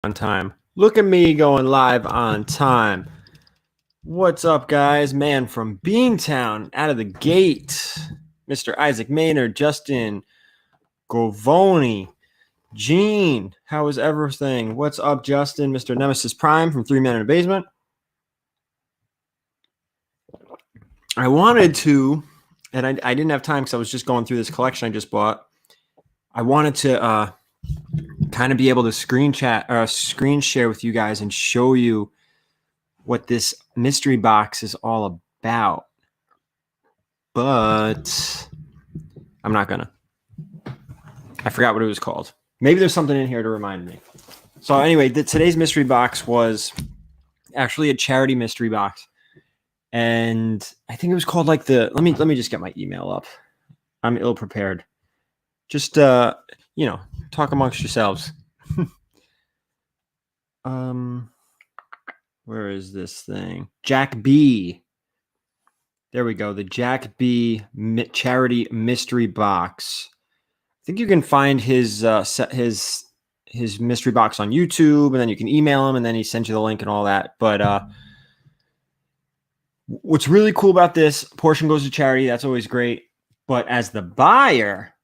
On time. Look at me going live on time. What's up, guys? Man from Beantown, out of the gate. Mr. Isaac Maynard, Justin Govoni, Gene. How is everything? What's up, Justin? Mr. Nemesis Prime from 3 Men in a Basement. I wanted to, and I didn't have time because I was just going through this collection I just bought. I wanted to kind of be able to screen share with you guys and show you what this mystery box is all about. But I'm not gonna. I forgot what it was called. Maybe there's something in here to remind me. So anyway, today's mystery box was actually a charity mystery box. And I think it was called like let me just get my email up. I'm ill prepared. Just talk amongst yourselves. Where is this thing? Jack B. There we go. The Jack B charity mystery box. I think you can find his mystery box on YouTube, and then you can email him, and then he sends you the link and all that. But what's really cool about this, portion goes to charity. That's always great. But as the buyer,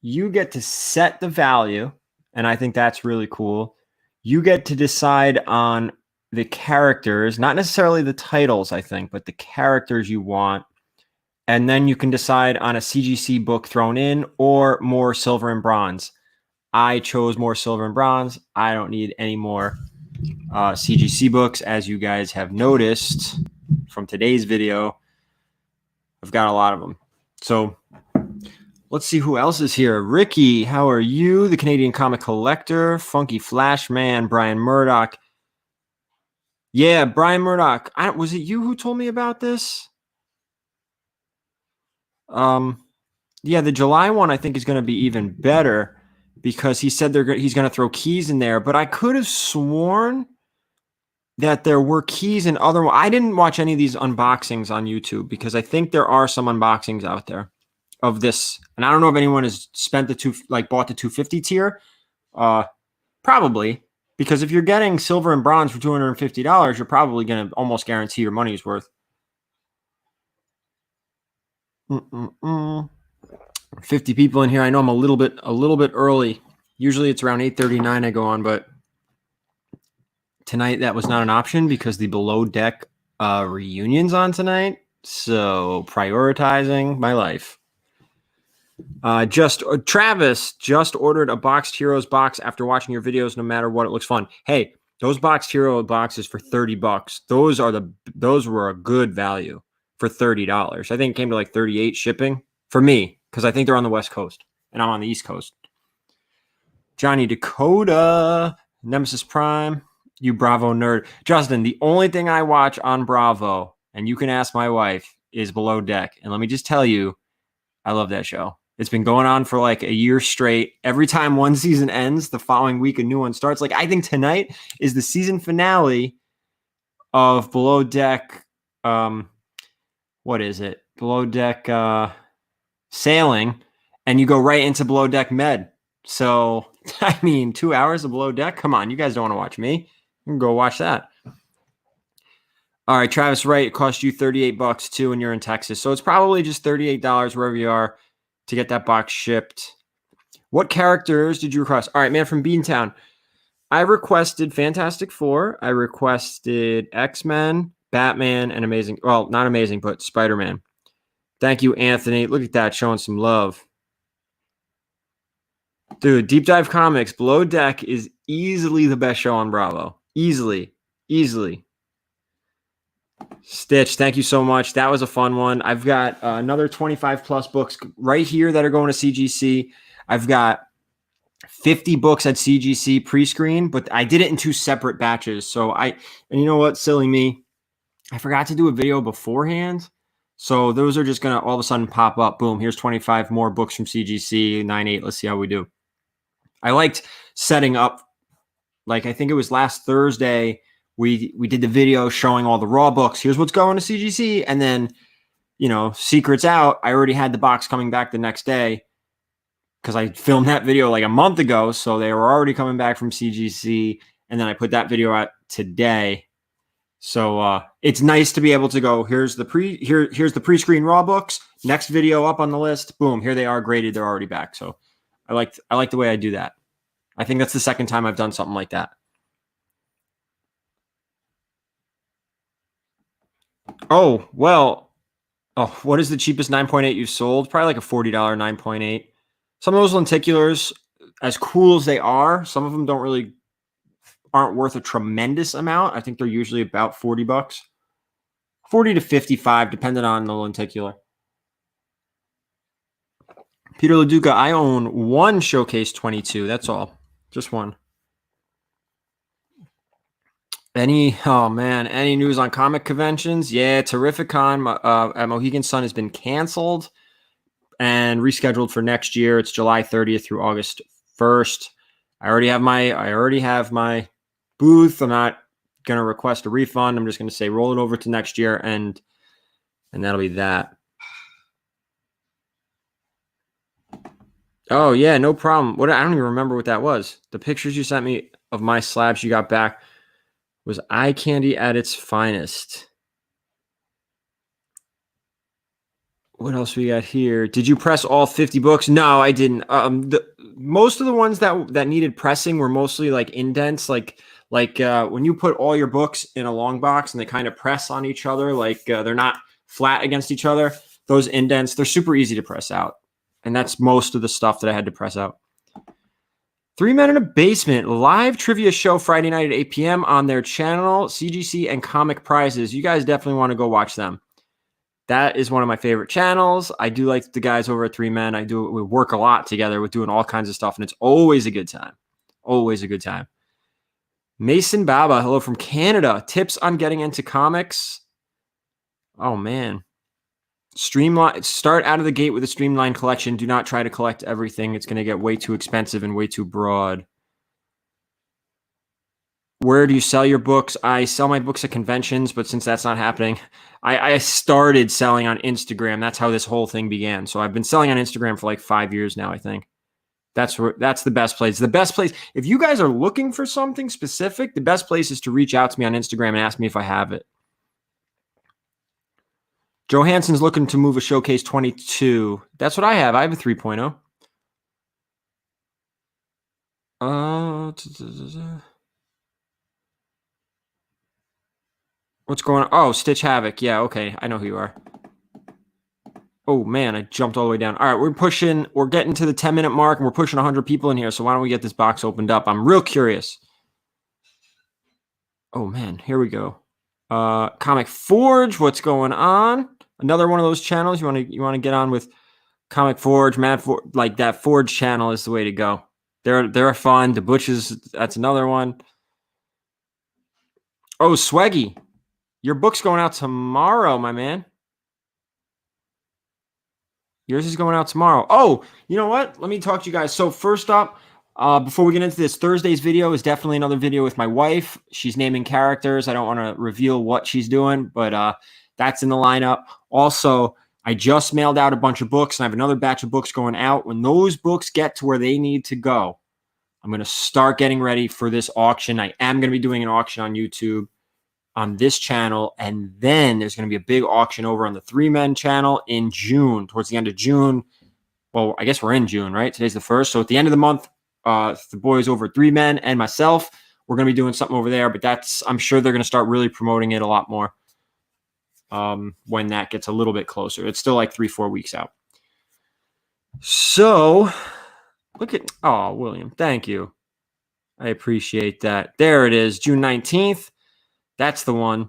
you get to set the value, and I think that's really cool. You get to decide on the characters, not necessarily the titles, I think, but the characters you want. And then you can decide on a CGC book thrown in or more silver and bronze. I chose more silver and bronze. I don't need any more CGC books. As you guys have noticed from today's video, I've got a lot of them. So let's see who else is here. Ricky, how are you? The Canadian Comic Collector, Funky Flashman, Brian Murdoch. Yeah, Brian Murdoch. Was it you who told me about this? Yeah, the July one I think is going to be even better because he said he's going to throw keys in there. But I could have sworn that there were keys in other ones. I didn't watch any of these unboxings on YouTube because I think there are some unboxings out there of this. And I don't know if anyone has spent bought the 250 tier. Probably. Because if you're getting silver and bronze for $250, you're probably going to almost guarantee your money's worth. 50 people in here. I know I'm a little bit early. Usually it's around 8:39 I go on, but tonight that was not an option because the Below Deck reunion's on tonight. So prioritizing my life. Travis just ordered a Boxed Heroes box after watching your videos. No matter what, it looks fun. Hey, those Boxed Hero boxes for $30. Those were a good value for $30. I think it came to like 38 shipping for me because I think they're on the West Coast and I'm on the East Coast. Johnny Dakota, Nemesis Prime, you Bravo nerd. Justin, the only thing I watch on Bravo, and you can ask my wife, is Below Deck. And let me just tell you, I love that show. It's been going on for like a year straight. Every time one season ends, the following week a new one starts. Like I think tonight is the season finale of Below Deck. What is it? Below Deck Sailing, and you go right into Below Deck Med. So I mean, 2 hours of Below Deck. Come on, you guys don't want to watch me. You can go watch that. All right, Travis Wright, it cost you $38 too, and you're in Texas. So it's probably just $38 wherever you are to get that box shipped. What characters did you request? All right, man from Beantown. I requested Fantastic Four. I requested X-Men, Batman, and Amazing. Well, not Amazing, but Spider-Man. Thank you, Anthony. Look at that, showing some love. Dude, Deep Dive Comics, Below Deck is easily the best show on Bravo. Easily. Stitch, thank you so much. That was a fun one. I've got another 25 plus books right here that are going to CGC. I've got 50 books at CGC pre-screen, but I did it in 2 separate batches. So and you know what? Silly me. I forgot to do a video beforehand. So those are just going to all of a sudden pop up. Boom. Here's 25 more books from CGC 9/8. Let's see how we do. I liked setting up. Like, I think it was last Thursday. We did the video showing all the raw books. Here's what's going to CGC. And then, secrets out. I already had the box coming back the next day because I filmed that video like a month ago. So they were already coming back from CGC. And then I put that video out today. So it's nice to be able to go, here's the pre-screen raw books, next video up on the list, boom, here they are graded, they're already back. So I like the way I do that. I think that's the second time I've done something like that. Oh, well, what is the cheapest 9.8 you sold? Probably like a $40 9.8. Some of those lenticulars, as cool as they are, some of them aren't worth a tremendous amount. I think they're usually about 40 bucks. 40 to 55, depending on the lenticular. Peter LaDuca, I own one Showcase 22. That's all. Just one. Any news on comic conventions? Yeah, Terrificon at Mohegan Sun has been canceled and rescheduled for next year. It's July 30th through August 1st. I already have my booth. I'm not going to request a refund. I'm just going to say roll it over to next year, and that'll be that. Oh yeah, no problem. I don't even remember what that was. The pictures you sent me of my slabs you got back was eye candy at its finest. What else we got here? Did you press all 50 books? No, I didn't. Most of the ones that needed pressing were mostly like indents, like when you put all your books in a long box and they kind of press on each other, like they're not flat against each other. Those indents, they're super easy to press out. And that's most of the stuff that I had to press out. 3 Men in a Basement live trivia show Friday night at 8 p.m. on their channel, CGC and Comic Prizes. You guys definitely want to go watch them. That is one of my favorite channels. I do like the guys over at 3 Men. We work a lot together with doing all kinds of stuff, and it's always a good time. Always a good time. Mason Baba, hello from Canada. Tips on getting into comics. Oh, man. Start out of the gate with a streamlined collection. Do not try to collect everything. It's going to get way too expensive and way too broad. Where do you sell your books? I sell my books at conventions, but since that's not happening, I started selling on Instagram. That's how this whole thing began. So I've been selling on Instagram for like 5 years now, I think. That's the best place. The best place, if you guys are looking for something specific, the best place is to reach out to me on Instagram and ask me if I have it. Johansson's looking to move a Showcase 22. That's what I have. I have a 3.0. What's going on? Oh, Stitch Havoc. Yeah, okay. I know who you are. Oh, man, I jumped all the way down. All right, we're getting to the 10-minute mark, and we're pushing 100 people in here, so why don't we get this box opened up? I'm real curious. Oh, man, here we go. Comic Forge, what's going on? Another one of those channels. You want to get on with Comic Forge, Mad Forge, like that Forge channel is the way to go. They're fun. The Butches, that's another one. Oh, Swaggy, your book's going out tomorrow, my man. Yours is going out tomorrow. Oh, you know what? Let me talk to you guys. So first up, before we get into this, Thursday's video is definitely another video with my wife. She's naming characters. I don't want to reveal what she's doing, but that's in the lineup. Also, I just mailed out a bunch of books, and I have another batch of books going out. When those books get to where they need to go, I'm going to start getting ready for this auction. I am going to be doing an auction on YouTube on this channel, and then there's going to be a big auction over on the 3 Men channel in June, towards the end of June. Well, I guess we're in June, right? Today's the 1st. So at the end of the month, the boys over at 3 Men and myself, we're going to be doing something over there, but I'm sure they're going to start really promoting it a lot more when that gets a little bit closer. It's still like 3-4 weeks out. So William, thank you. I appreciate that. There it is, June 19th. That's the one.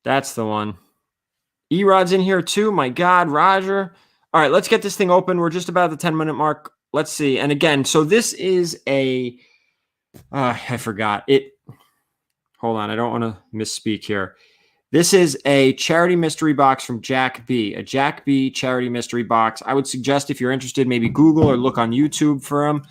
That's the one. Erod's in here too. My God, Roger. All right, let's get this thing open. We're just about the 10-minute mark. Let's see. And again, so this is I forgot it. Hold on. I don't want to misspeak here. This is a charity mystery box from Jack B. A Jack B charity mystery box. I would suggest if you're interested, maybe Google or look on YouTube for them.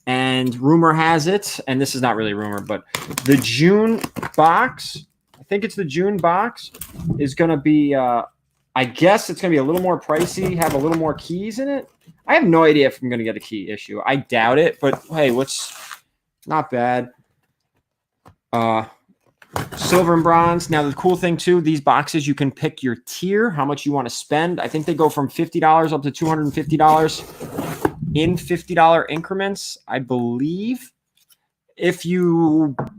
And rumor has it, and this is not really rumor, but the June box, I think it's the June box, is going to be, I guess it's going to be a little more pricey, have a little more keys in it. I have no idea if I'm going to get a key issue. I doubt it, but hey, not bad. Silver and bronze. Now, the cool thing too, these boxes, you can pick your tier, how much you want to spend. I think they go from $50 up to $250 in $50 increments, I believe. If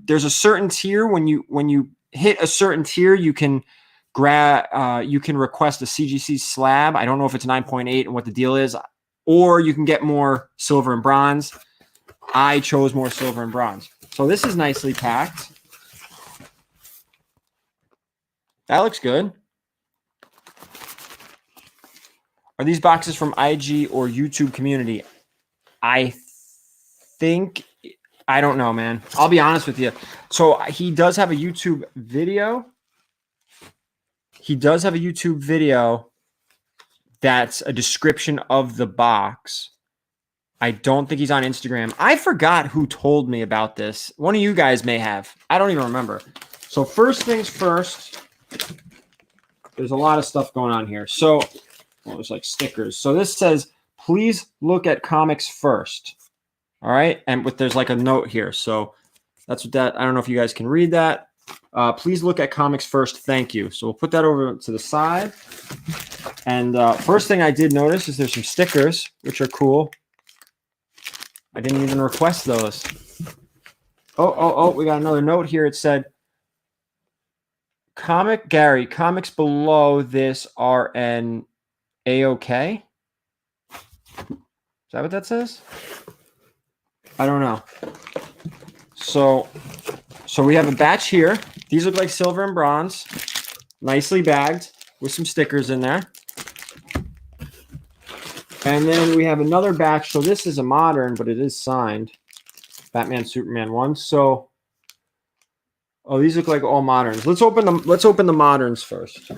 there's a certain tier, when you hit a certain tier, you can request a CGC slab. I don't know if it's 9.8 and what the deal is, or you can get more silver and bronze. I chose more silver and bronze. So this is nicely packed. That looks good. Are these boxes from IG or YouTube community? I don't know, man. I'll be honest with you. So he does have a YouTube video. He does have a YouTube video that's a description of the box. I don't think he's on Instagram. I forgot who told me about this. One of you guys may have. I don't even remember. So first things first, there's a lot of stuff going on here. So there's like stickers. So this says, please look at comics first. All right. And there's like a note here. So that's what that, I don't know if you guys can read that. Please look at comics first. Thank you. So we'll put that over to the side. And first thing I did notice is there's some stickers, which are cool. I didn't even request those. Oh, we got another note here. It said, Gary, comics below this are an A-OK? Is that what that says? I don't know. So we have a batch here. These look like silver and bronze. Nicely bagged with some stickers in there. And then we have another batch. So this is a modern, but it is signed. Batman, Superman 1. So, these look like all moderns. Let's open the moderns first.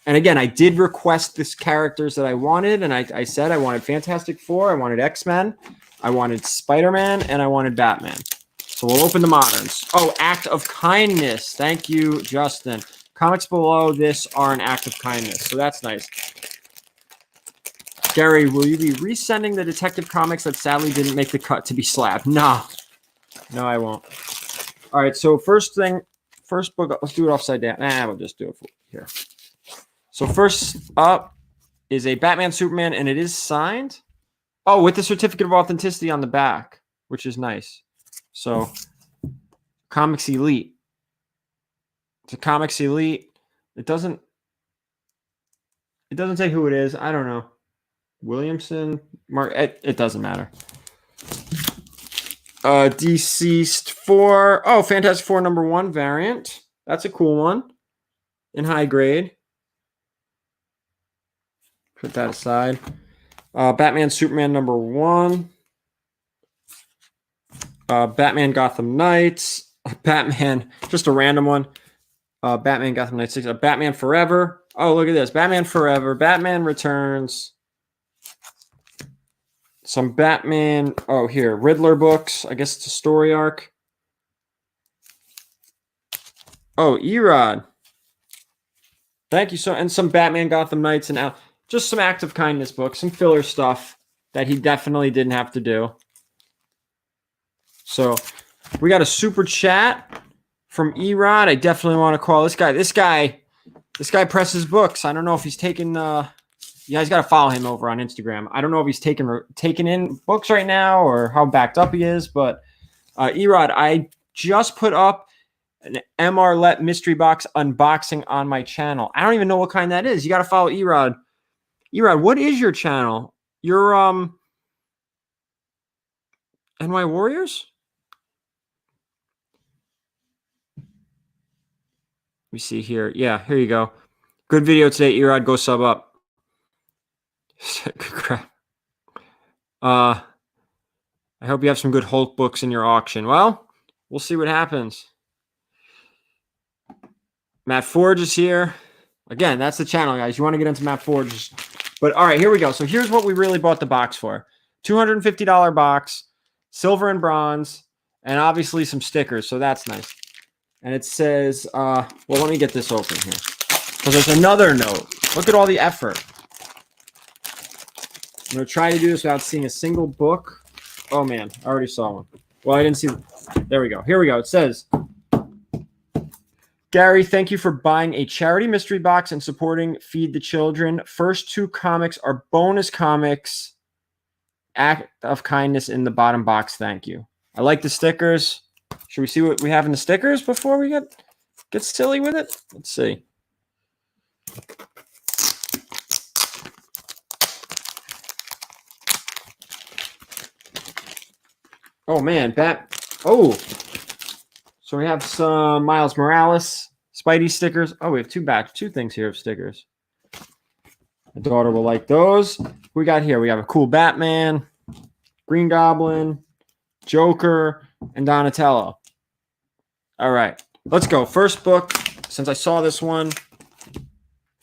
And again, I did request these characters that I wanted, and I said I wanted Fantastic Four, I wanted X-Men, I wanted Spider-Man, and I wanted Batman. So we'll open the moderns. Oh, act of kindness. Thank you, Justin. Comics below this are an act of kindness. So that's nice. Gary, will you be resending the Detective Comics that sadly didn't make the cut to be slabbed? No, I won't. All right, so first book, let's do it upside down. We'll just do it here. So first up is a Batman Superman, and it is signed. Oh, with the certificate of authenticity on the back, which is nice. So Comics Elite. It's a Comics Elite. It doesn't say who it is. I don't know. Williamson, Mark. It doesn't matter. Deceased 4. Oh, Fantastic Four #1 variant. That's a cool one. In high grade. Put that aside. Batman Superman #1. Batman Gotham Knights. Batman, just a random one. Batman Gotham Knights 6. Batman Forever. Oh, look at this. Batman Forever. Batman Returns. Some Batman. Oh, here. Riddler books. I guess it's a story arc. Oh, Erod. Thank you. And some Batman Gotham Knights and just some act of kindness books, some filler stuff that he definitely didn't have to do. So we got a super chat from Erod. I definitely want to call this guy. This guy presses books. I don't know if he's taking. You guys got to follow him over on Instagram. I don't know if he's taking in books right now or how backed up he is, but Erod, I just put up an MR mystery box unboxing on my channel. I don't even know what kind that is. You got to follow Erod. Erod, what is your channel? Your NY Warriors? Let me see here. Yeah, here you go. Good video today, Erod. Go sub up. Crap. I hope you have some good Hulk books in your auction. Well, we'll see what happens. Matt Forge is here. Again, that's the channel, guys. You want to get into Matt Forge. But all right, here we go. So here's what we really bought the box for. $250 box, silver and bronze, and obviously some stickers. So that's nice. And it says, well, let me get this open here. So there's another note. Look at all the effort. I'm going to try to do this without seeing a single book. Oh, man. I already saw one. Well, I didn't see. There we go. Here we go. It says, Gary, thank you for buying a charity mystery box and supporting Feed the Children. First 2 comics are bonus comics. Act of kindness in the bottom box. Thank you. I like the stickers. Should we see what we have in the stickers before we get silly with it? Let's see. Oh man, so we have some Miles Morales Spidey stickers. Oh, we have 2 things here of stickers. My daughter will like those. We got here. We have a cool Batman, Green Goblin, Joker, and Donatello. All right, let's go. First book, since I saw this one,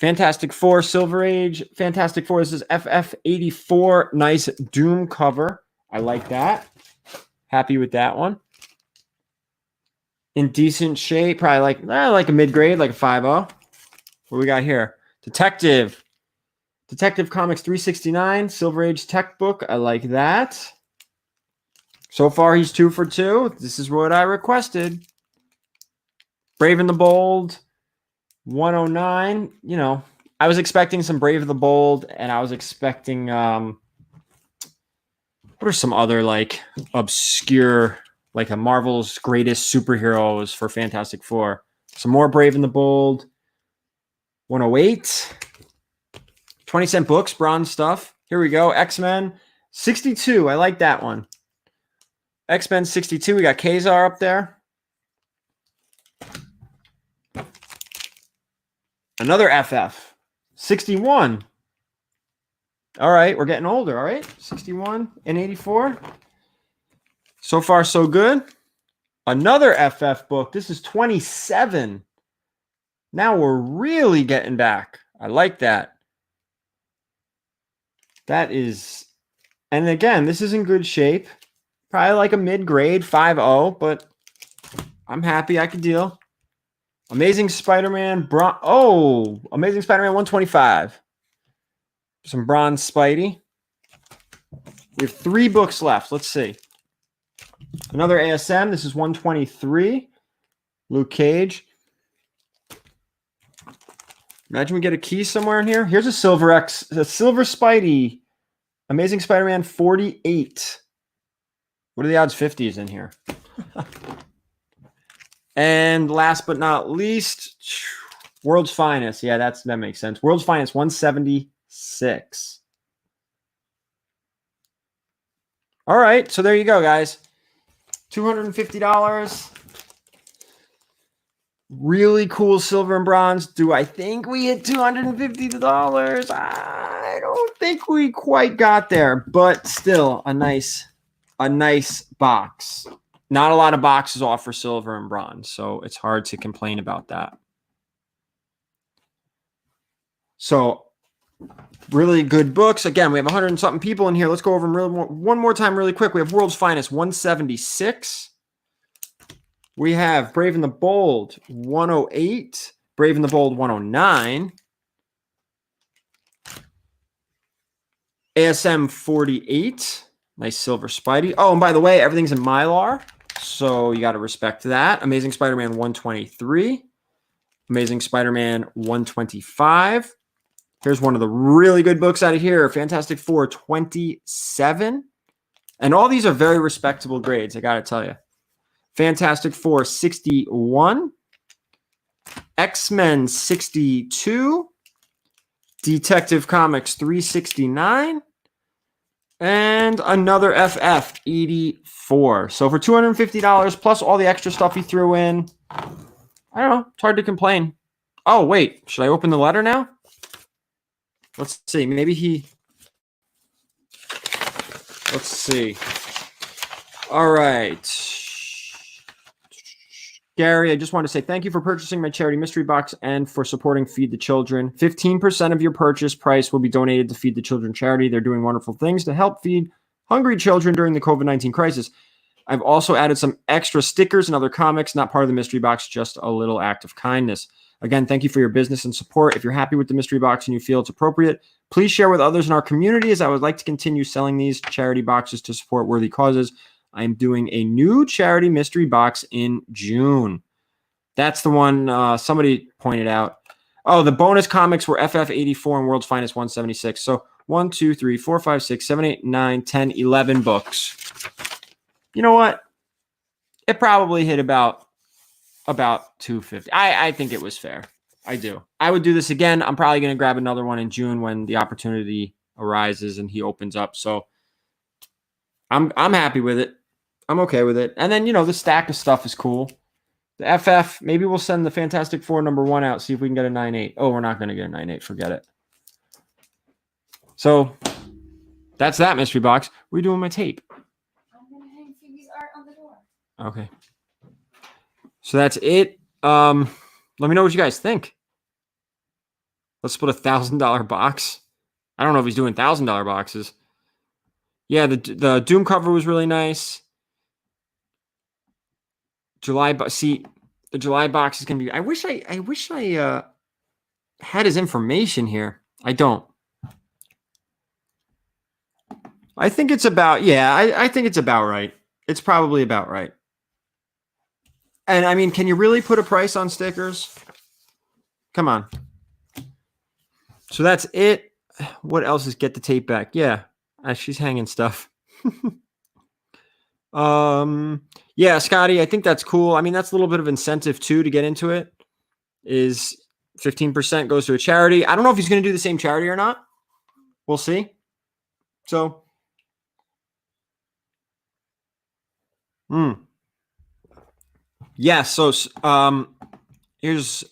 Fantastic Four, Silver Age. Fantastic Four. This is FF84. Nice Doom cover. I like that. Happy with that one. In decent shape. Probably like a mid-grade, like a 5.0. What we got here? Detective Comics 369. Silver Age tech book. I like that. So far, he's 2 for 2. This is what I requested. Brave and the Bold. 109. You know, I was expecting some Brave and the Bold, and I was expecting what are some other like obscure, like a Marvel's greatest superheroes for Fantastic Four. Some more Brave and the Bold. 108. 20-cent books, bronze stuff. Here we go. X-Men 62. I like that one. X-Men 62. We got Kazar up there. Another FF. 61. All right, we're getting older, all right? 61 and 84. So far, so good. Another FF book. This is 27. Now we're really getting back. I like that. That is, and again, this is in good shape. Probably like a mid-grade 5.0, but I'm happy I could deal. Amazing Spider-Man, Amazing Spider-Man 125. Some bronze Spidey. We have 3 books left. Let's see. Another ASM. This is 123. Luke Cage. Imagine we get a key somewhere in here. Here's a Silver Spidey. Amazing Spider-Man 48. What are the odds 50 is in here? And last but not least, World's Finest. Yeah, that makes sense. World's Finest 176. All right, so there you go, guys. $250. Really cool silver and bronze. Do I think we hit $250? I don't think we quite got there, but still a nice box. Not a lot of boxes offer silver and bronze, so it's hard to complain about that. So really good books. Again, we have 100 and something people in here. Let's go over them one more time really quick. We have World's Finest 176. We have Brave and the Bold 108. Brave and the Bold 109. ASM 48. Nice silver Spidey. Oh, and by the way, everything's in Mylar, so you got to respect that. Amazing Spider-Man 123. Amazing Spider-Man 125. Here's one of the really good books out of here. Fantastic Four 27. And all these are very respectable grades, I got to tell you. Fantastic Four 61. X-Men 62. Detective Comics 369. And another FF 84. So for $250 plus all the extra stuff he threw in, I don't know. It's hard to complain. Oh, wait. Should I open the letter now? Let's see. Let's see. All right. Gary, I just want to say thank you for purchasing my charity mystery box and for supporting Feed the Children. 15% of your purchase price will be donated to Feed the Children charity. They're doing wonderful things to help feed hungry children during the COVID-19 crisis. I've also added some extra stickers and other comics, not part of the mystery box, just a little act of kindness. Again, thank you for your business and support. If you're happy with the mystery box and you feel it's appropriate, please share with others in our community, as I would like to continue selling these charity boxes to support worthy causes. I'm doing a new charity mystery box in June. That's the one somebody pointed out. Oh, the bonus comics were FF84 and World's Finest 176. So 1, 2, 3, 4, 5, 6, 7, 8, 9, 10, 11 books. You know what? It probably hit about $250. I think it was fair. I do. I would do this again. I'm probably going to grab another one in June when the opportunity arises and he opens up. So I'm happy with it. I'm okay with it. And then, the stack of stuff is cool. The FF, maybe we'll send the Fantastic Four #1 out, see if we can get a 9.8. Oh, we're not going to get a 9.8. Forget it. So that's that mystery box. What are you doing with my tape? I'm going to hang Phoebe's art on the door. Okay. So that's it. Let me know what you guys think. Let's split a $1,000 box. I don't know if he's doing $1,000 boxes. Yeah, the Doom cover was really nice. The July box is gonna be. I wish I had his information here. I don't. I think it's about. Yeah, I think it's about right. It's probably about right. And I mean, can you really put a price on stickers? Come on. So that's it. What else is get the tape back? Yeah, she's hanging stuff. Yeah, Scotty, I think that's cool. I mean, that's a little bit of incentive too to get into it. Is 15% goes to a charity. I don't know if he's going to do the same charity or not. We'll see. So, yeah. So, here's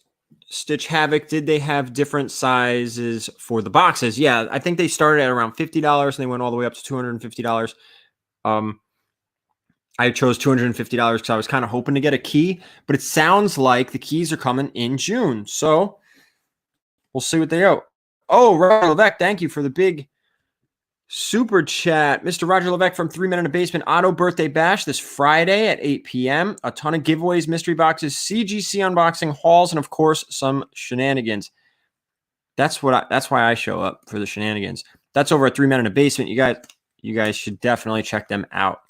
Stitch Havoc. Did they have different sizes for the boxes? Yeah, I think they started at around $50 and they went all the way up to $250. I chose $250 because I was kind of hoping to get a key, but it sounds like the keys are coming in June. So we'll see what they go. Oh, Roger Levesque, thank you for the big super chat. Mr. Roger Levesque from 3 Men in a Basement Auto Birthday Bash this Friday at 8 p.m. A ton of giveaways, mystery boxes, CGC unboxing, hauls, and of course, some shenanigans. That's why I show up, for the shenanigans. That's over at 3 Men in a Basement. You guys should definitely check them out.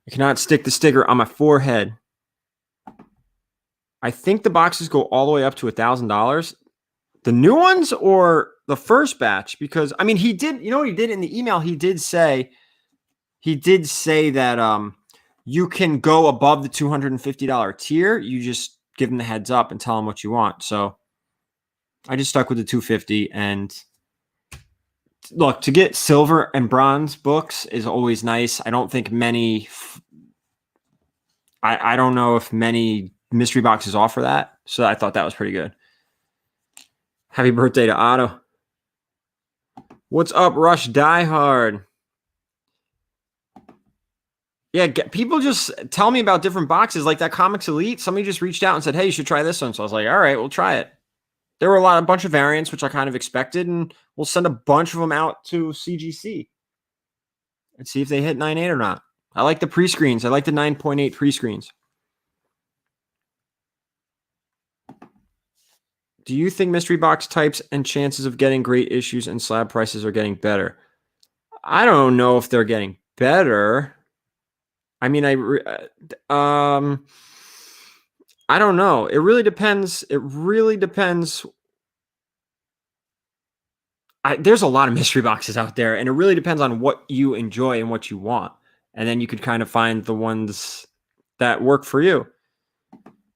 I cannot stick the sticker on my forehead. I think the boxes go all the way up to $1,000. The new ones or the first batch? Because I mean, he did. You know what he did in the email? He did say that you can go above the $250 tier. You just give them the heads up and tell them what you want. So I just stuck with the $250. And look, to get silver and bronze books is always nice. I don't think many. I don't know if many mystery boxes offer that. So I thought that was pretty good. Happy birthday to Otto. What's up, Rush Die Hard? Yeah, people just tell me about different boxes. Like that Comics Elite, somebody just reached out and said, hey, you should try this one. So I was like, all right, we'll try it. There were a bunch of variants, which I kind of expected, and we'll send a bunch of them out to CGC and see if they hit 9.8 or not. I like the pre-screens. I like the 9.8 pre-screens. Do you think mystery box types and chances of getting great issues and slab prices are getting better? I don't know if they're getting better. I mean, I don't know. It really depends. There's a lot of mystery boxes out there, and it really depends on what you enjoy and what you want. And then you could kind of find the ones that work for you.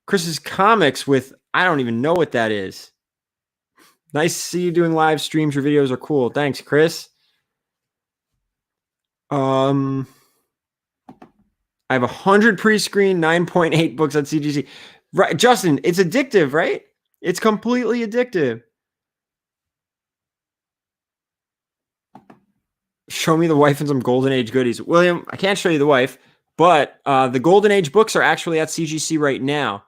Chris's Comics with, I don't even know what that is. Nice to see you doing live streams. Your videos are cool. Thanks, Chris. I have 100 pre-screen 9.8 books on CGC. Right, Justin, it's addictive, right? It's completely addictive. Show me the wife and some Golden Age goodies. William, I can't show you the wife, but the Golden Age books are actually at CGC right now.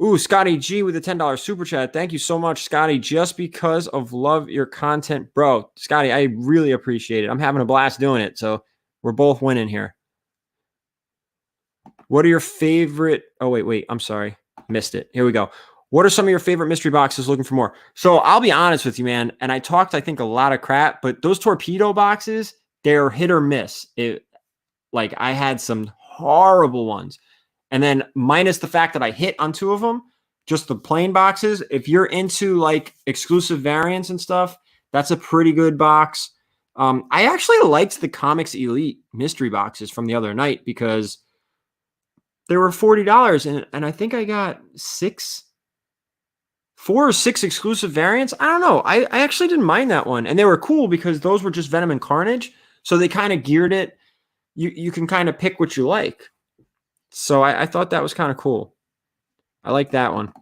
Ooh, Scotty G with a $10 super chat. Thank you so much, Scotty, just because of love your content. Bro, Scotty, I really appreciate it. I'm having a blast doing it, so we're both winning here. What are your favorite... Oh, wait. I'm sorry. Missed it. Here we go. What are some of your favorite mystery boxes looking for more? So I'll be honest with you, man, and I talked, I think, a lot of crap, but those torpedo boxes, they're hit or miss. Like I had some horrible ones. And then minus the fact that I hit on 2 of them, just the plain boxes. If you're into like exclusive variants and stuff, that's a pretty good box. I actually liked the Comics Elite mystery boxes from the other night because they were $40, and I think I got 4 or 6 exclusive variants. I don't know. I actually didn't mind that one, and they were cool because those were just Venom and Carnage, so they kind of geared it. You can kind of pick what you like. So I thought that was kind of cool. I like that one.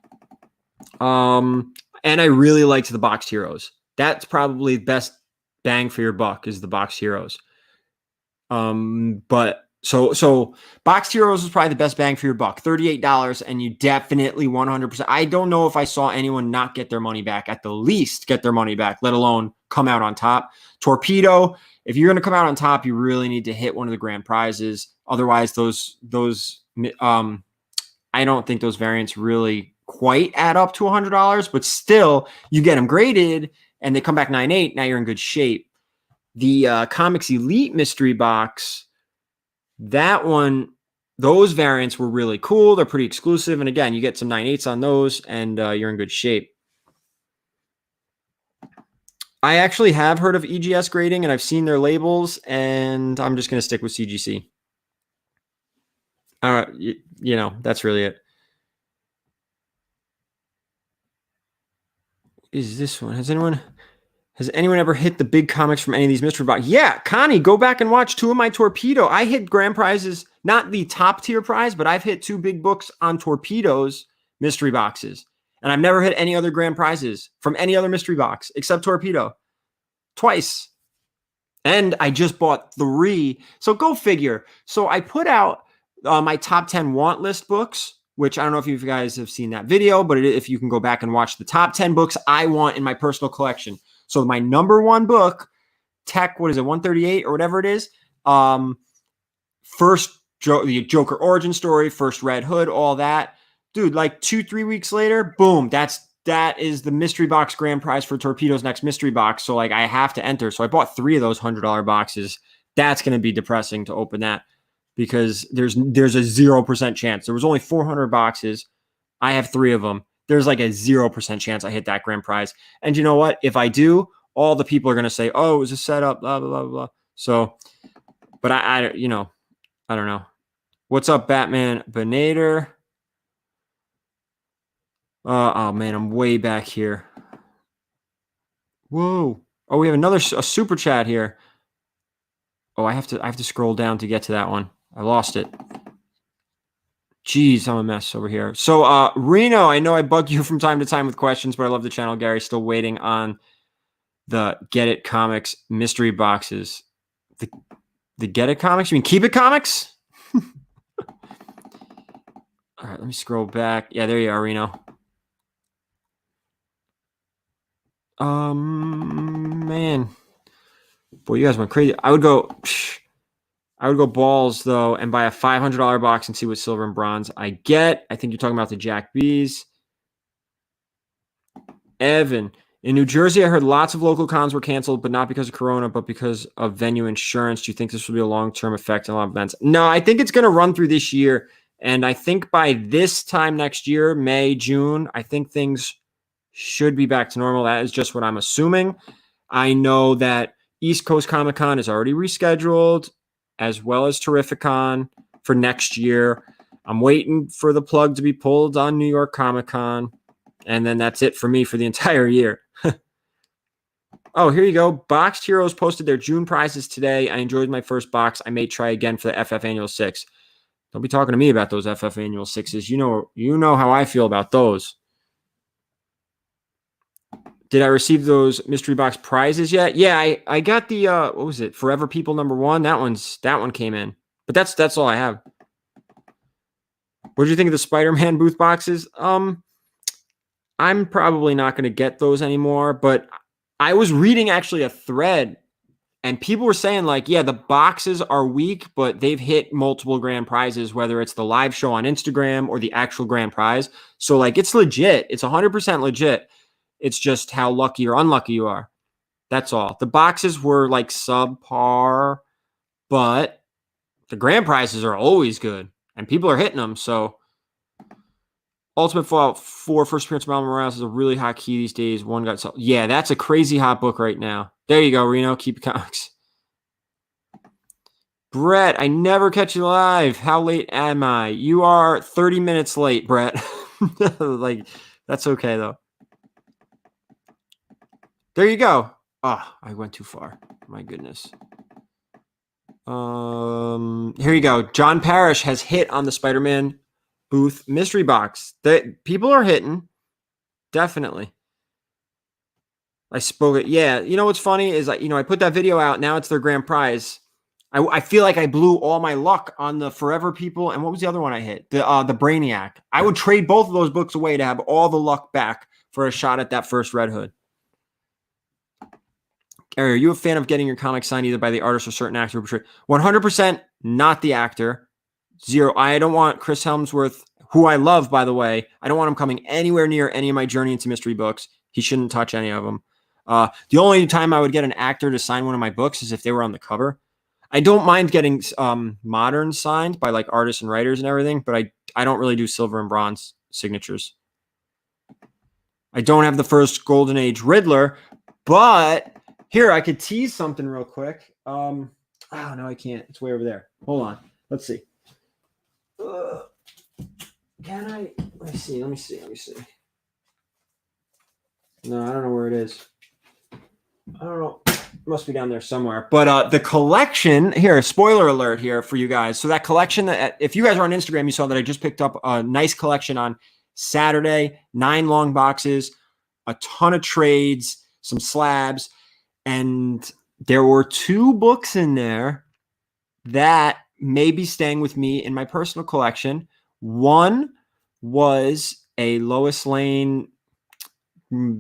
And I really liked the boxed heroes. That's probably the best bang for your buck is the boxed heroes. But so boxed heroes is probably the best bang for your buck. $38, and you definitely 100%. I don't know if I saw anyone not get their money back, at the least get their money back, let alone come out on top. Torpedo, if you're going to come out on top, you really need to hit one of the grand prizes. Otherwise, those I don't think those variants really quite add up to $100, but still, you get them graded and they come back 9.8. Now you're in good shape. The Comics Elite mystery box, that one, those variants were really cool. They're pretty exclusive. And again, you get some 9.8s on those and you're in good shape. I actually have heard of EGS grading and I've seen their labels, and I'm just going to stick with CGC. You know, that's really it. Is this one? Has anyone ever hit the big comics from any of these mystery boxes? Yeah, Connie, go back and watch 2 of my Torpedo. I hit grand prizes, not the top tier prize, but I've hit 2 big books on Torpedo's mystery boxes. And I've never hit any other grand prizes from any other mystery box except Torpedo. Twice. And I just bought 3. So go figure. So I put out my top 10 want list books, which I don't know if you guys have seen that video, but if you can go back and watch the top 10 books I want in my personal collection. So my number 1 book, Tech, what is it, 138 or whatever it is, first the Joker origin story, first Red Hood, all that. Dude, like 2-3 weeks later, boom, that is the mystery box grand prize for Torpedo's next mystery box. So like I have to enter. So I bought 3 of those $100 boxes. That's going to be depressing to open that because there's a 0% chance. There was only 400 boxes. I have 3 of them. There's like a 0% chance I hit that grand prize. And you know what? If I do, all the people are going to say, oh, it was a setup, blah, blah, blah, blah. So, but I don't know. What's up, Batman Benader? Oh man, I'm way back here. Whoa. Oh, we have a super chat here. Oh, I have to scroll down to get to that one. I lost it. Jeez, I'm a mess over here. So, Reno, I know I bug you from time to time with questions, but I love the channel. Gary, still waiting on the Get It Comics mystery boxes. The Get It Comics? You mean Keep It Comics? All right, let me scroll back. Yeah, there you are, Reno. Man. Boy, you guys went crazy. I would go balls, though, and buy a $500 box and see what silver and bronze I get. I think you're talking about the Jack B's. Evan, in New Jersey, I heard lots of local cons were canceled, but not because of Corona, but because of venue insurance. Do you think this will be a long-term effect on a lot of events? No, I think it's going to run through this year. And I think by this time next year, May, June, I think things should be back to normal. That is just what I'm assuming. I know that East Coast Comic Con is already rescheduled, as well as Terrificon for next year. I'm waiting for the plug to be pulled on New York Comic Con, and then that's it for me for the entire year. Oh, here you go. Boxed Heroes posted their June prizes today. I enjoyed my first box. I may try again for the FF Annual 6. Don't be talking to me about those FF Annual 6s. You know how I feel about those. Did I receive those mystery box prizes yet? Yeah, I got the what was it? Forever People #1. That one came in. But that's all I have. What did you think of the Spider-Man booth boxes? I'm probably not going to get those anymore, but I was reading actually a thread and people were saying like, yeah, the boxes are weak, but they've hit multiple grand prizes, whether it's the live show on Instagram or the actual grand prize. So like it's legit. It's 100% legit. It's just how lucky or unlucky you are. That's all. The boxes were like subpar, but The grand prizes are always good, and people are hitting them. So, Ultimate Fallout 4 First Appearance of Miles Morales is a really hot key these days. One got sold. Yeah, that's a crazy hot book right now. There you go, Reno. Keep it comics. Brett, I never catch you live. How late am I? You are 30 minutes late, Brett. Like, that's okay, though. There you go. Oh, I went too far. My goodness. Here you go. John Parrish has hit on the Spider-Man Booth mystery box. People are hitting. Definitely. I spoke it. Yeah. You know what's funny is I put that video out. Now it's their grand prize. I feel like I blew all my luck on the Forever People. And what was the other one I hit? The Brainiac. I would trade both of those books away to have all the luck back for a shot at that first Red Hood. Gary, are you a fan of getting your comic signed either by the artist or certain actor? 100% not the actor. 0. I don't want Chris Helmsworth, who I love, by the way. I don't want him coming anywhere near any of my Journey into Mystery books. He shouldn't touch any of them. The only time I would get an actor to sign one of my books is if they were on the cover. I don't mind getting modern signed by like artists and writers and everything, but I don't really do silver and bronze signatures. I don't have the first Golden Age Riddler, but here I could tease something real quick. Oh no, I can't. It's way over there. Hold on. Let's see. Can I? Let me see. No, I don't know where it is. I don't know. It must be down there somewhere. But the collection here, spoiler alert here for you guys. So that collection, if you guys are on Instagram, you saw that I just picked up a nice collection on Saturday, 9 long boxes, a ton of trades, some slabs, and there were 2 books in there that may be staying with me in my personal collection. One was a Lois Lane,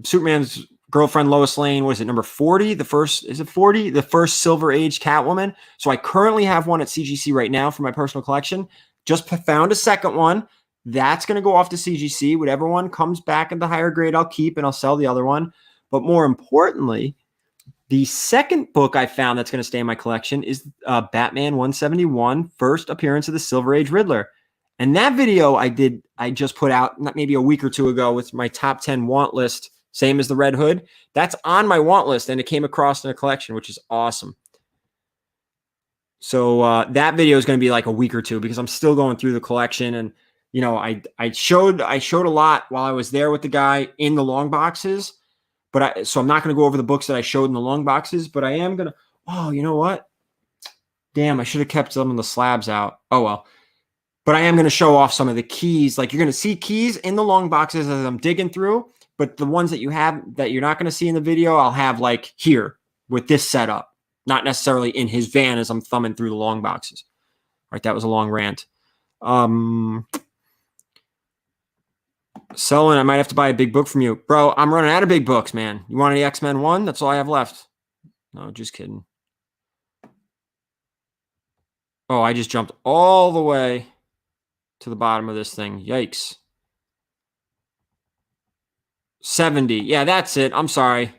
Superman's girlfriend Lois Lane. What is it, number 40? The first, is it 40? The first Silver Age Catwoman. So I currently have one at CGC right now for my personal collection. Just found a second one. That's going to go off to CGC. Whatever one comes back at the higher grade, I'll keep and I'll sell the other one. But more importantly, the second book I found that's going to stay in my collection is Batman 171, First Appearance of the Silver Age Riddler. And that video I just put out maybe a week or 2 ago with my top 10 want list, same as the Red Hood. That's on my want list, and it came across in a collection, which is awesome. So that video is going to be like a week or 2 because I'm still going through the collection. And, I showed a lot while I was there with the guy in the long boxes. So I'm not going to go over the books that I showed in the long boxes, but I am going to, oh, you know what? Damn, I should have kept some of the slabs out. Oh, well. But I am going to show off some of the keys. Like, you're going to see keys in the long boxes as I'm digging through, but the ones that you have that you're not going to see in the video, I'll have like here with this setup, not necessarily in his van as I'm thumbing through the long boxes. All right, that was a long rant. Selling, I might have to buy a big book from you. Bro, I'm running out of big books, man. You want any X-Men 1? That's all I have left. No, just kidding. Oh, I just jumped all the way to the bottom of this thing. Yikes. 70. Yeah, that's it. I'm sorry.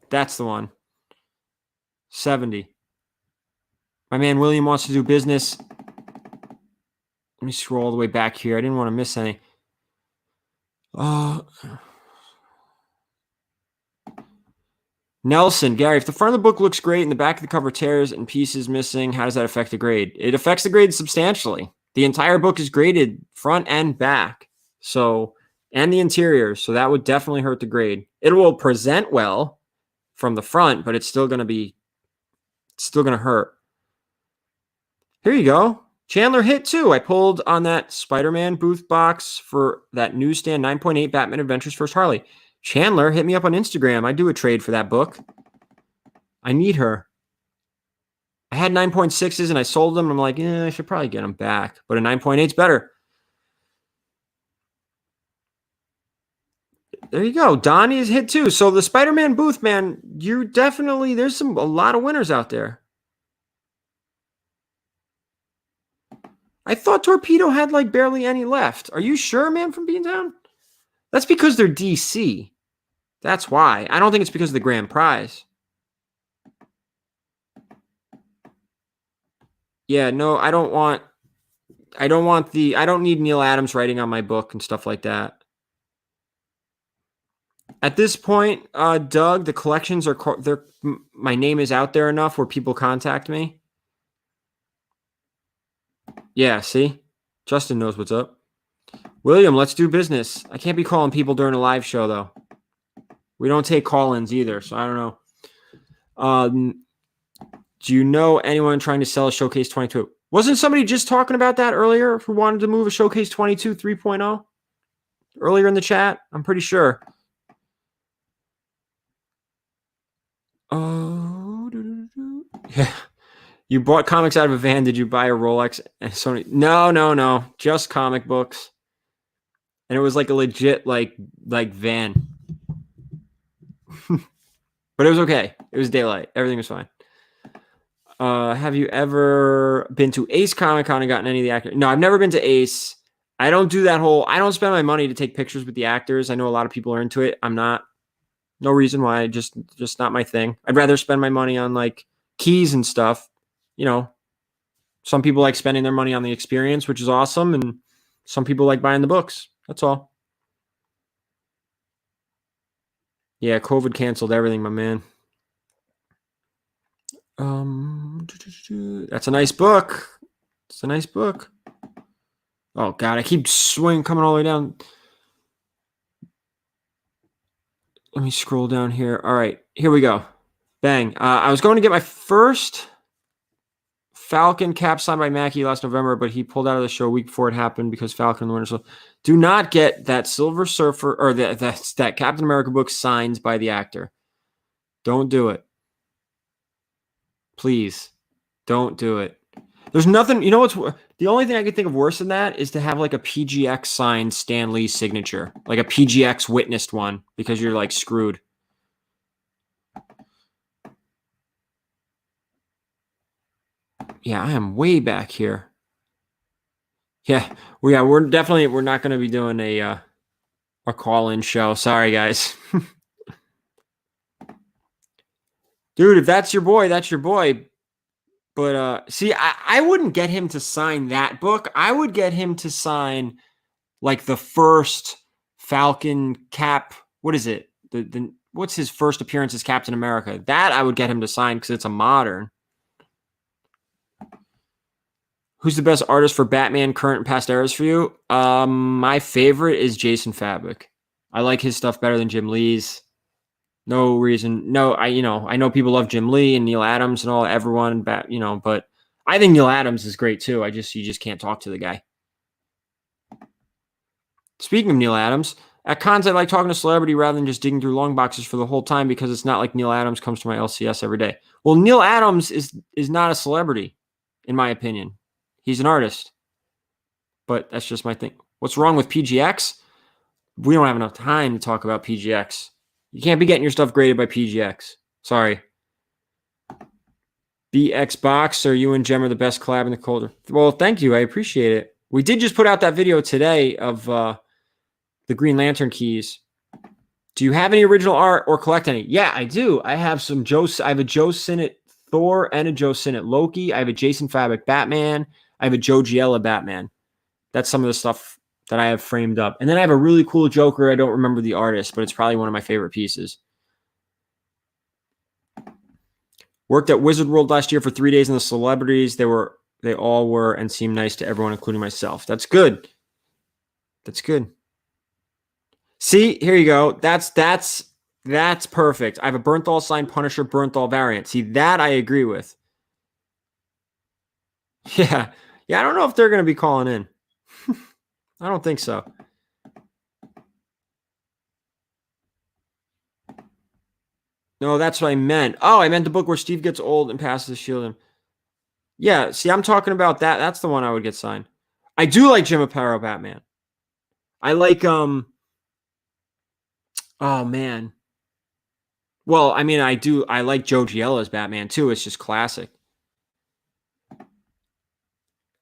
That's the one. 70. My man William wants to do business. Let me scroll all the way back here. I didn't want to miss any. Nelson, Gary, if the front of the book looks great and the back of the cover tears and pieces missing, how does that affect the grade? It affects the grade substantially. The entire book is graded front and back. So, and the interior. So that would definitely hurt the grade. It will present well from the front, but it's still going to hurt. Here you go. Chandler hit too. I pulled on that Spider-Man Booth box for that newsstand 9.8 Batman Adventures First Harley. Chandler, hit me up on Instagram. I do a trade for that book. I need her. I had 9.6s and I sold them. I'm like, I should probably get them back. But a 9.8 is better. There you go. Donnie is hit too. So the Spider-Man Booth, man, there's a lot of winners out there. I thought Torpedo had like barely any left. Are you sure, man, from being down? That's because they're DC. That's why. I don't think it's because of the grand prize. Yeah, no, I don't need Neil Adams writing on my book and stuff like that. At this point, Doug, the collections are my name is out there enough where people contact me. Yeah, see? Justin knows what's up. William, let's do business. I can't be calling people during a live show though. We don't take call-ins either, so I don't know. Do you know anyone trying to sell a Showcase 22? Wasn't somebody just talking about that earlier who wanted to move a Showcase 22 3.0 earlier in the chat? I'm pretty sure. Oh, yeah. You bought comics out of a van. Did you buy a Rolex and Sony? No. Just comic books. And it was like a legit like van. But it was okay. It was daylight. Everything was fine. Have you ever been to Ace Comic Con and gotten any of the actors? No, I've never been to Ace. I don't do that whole. I don't spend my money to take pictures with the actors. I know a lot of people are into it. I'm not. No reason why. Just not my thing. I'd rather spend my money on like keys and stuff. You know, some people like spending their money on the experience, which is awesome, and some people like buying the books. That's all. Yeah, COVID canceled everything, my man. That's a nice book. It's a nice book. Oh God, I keep coming all the way down. Let me scroll down here. All right, here we go. Bang. I was going to get my first Falcon cap signed by Mackie last November, but he pulled out of the show a week before it happened because Falcon and the Winter Soldier. Do not get that Silver Surfer or that Captain America book signed by the actor. Don't do it. Please, don't do it. There's nothing. You know what's the only thing I could think of worse than that is to have like a PGX signed Stan Lee signature, like a PGX witnessed one, because you're like screwed. Yeah, I am way back here. Yeah, we're not going to be doing a call-in show. Sorry, guys. Dude, if that's your boy, that's your boy. But see, I wouldn't get him to sign that book. I would get him to sign like the first Falcon cap. What is it? What's his first appearance as Captain America? That I would get him to sign because it's a modern. Who's the best artist for Batman current and past eras for you? My favorite is Jason Fabok. I like his stuff better than Jim Lee's. No reason. No, I know people love Jim Lee and Neil Adams and all everyone, but I think Neil Adams is great too. You just can't talk to the guy. Speaking of Neil Adams, at cons I like talking to celebrity rather than just digging through long boxes for the whole time because it's not like Neil Adams comes to my LCS every day. Well, Neil Adams is not a celebrity, in my opinion. He's an artist. But that's just my thing. What's wrong with PGX? We don't have enough time to talk about PGX. You can't be getting your stuff graded by PGX. Sorry. BX Box, or you and Jem are the best collab in the culture. Well, thank you. I appreciate it. We did just put out that video today of the Green Lantern keys. Do you have any original art or collect any? Yeah, I do. I have some I have a Joe Sinnott Thor and a Joe Sinnott Loki. I have a Jason Fabok Batman. I have a Joe Giella Batman. That's some of the stuff that I have framed up. And then I have a really cool Joker. I don't remember the artist, but it's probably one of my favorite pieces. Worked at Wizard World last year for 3 days, and the celebrities, they all were and seemed nice to everyone, including myself. That's good. That's good. See, here you go. That's perfect. I have a Bernthal signed Punisher Bernthal variant. See, that I agree with. Yeah. Yeah, I don't know if they're going to be calling in. I don't think so. No, that's what I meant. Oh, I meant the book where Steve gets old and passes the shield. Yeah, see, I'm talking about that. That's the one I would get signed. I do like Jim Aparo Batman. I like oh man. Well, I mean, I like Joe Giella's Batman too. It's just classic.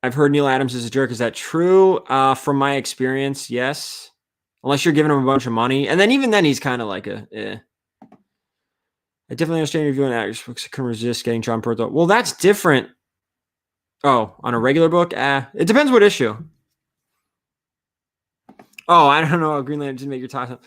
I've heard Neil Adams is a jerk. Is that true? From my experience, yes. Unless you're giving him a bunch of money. And then even then he's kind of like I definitely understand reviewing actors books. I couldn't resist getting John Pertwee. Well, that's different. Oh, on a regular book? It depends what issue. Oh, I don't know. Green Lantern didn't make your top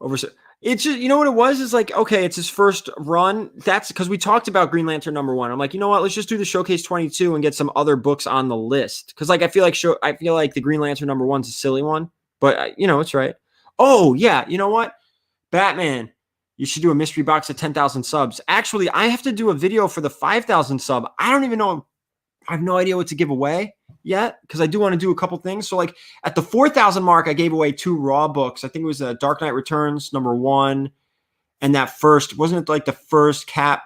over. It's just, you know what it was? Is like, okay, it's his first run. That's because we talked about Green Lantern #1. I'm like, you know what? Let's just do the Showcase 22 and get some other books on the list. Because like I feel like the Green Lantern #1's a silly one, but you know it's right. Oh yeah, you know what? Batman. You should do a mystery box at 10,000 subs. Actually, I have to do a video for the 5,000 sub. I don't even know. I have no idea what to give away yet because I do want to do a couple things. So like at the 4,000 mark, I gave away 2 raw books. I think it was Dark Knight Returns #1, and that first wasn't it like the first Cap.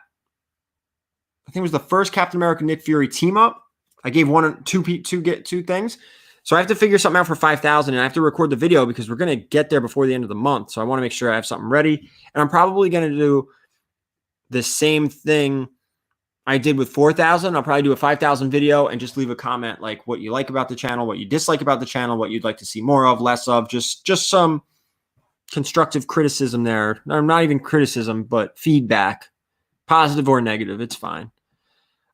I think it was the first Captain America Nick Fury team up. I gave two things. So I have to figure something out for 5,000, and I have to record the video because we're gonna get there before the end of the month. So I want to make sure I have something ready, and I'm probably gonna do the same thing I did with 4,000. I'll probably do a 5,000 video and just leave a comment like what you like about the channel, what you dislike about the channel, what you'd like to see more of, less of, just some constructive criticism there. Not even criticism, but feedback, positive or negative. It's fine.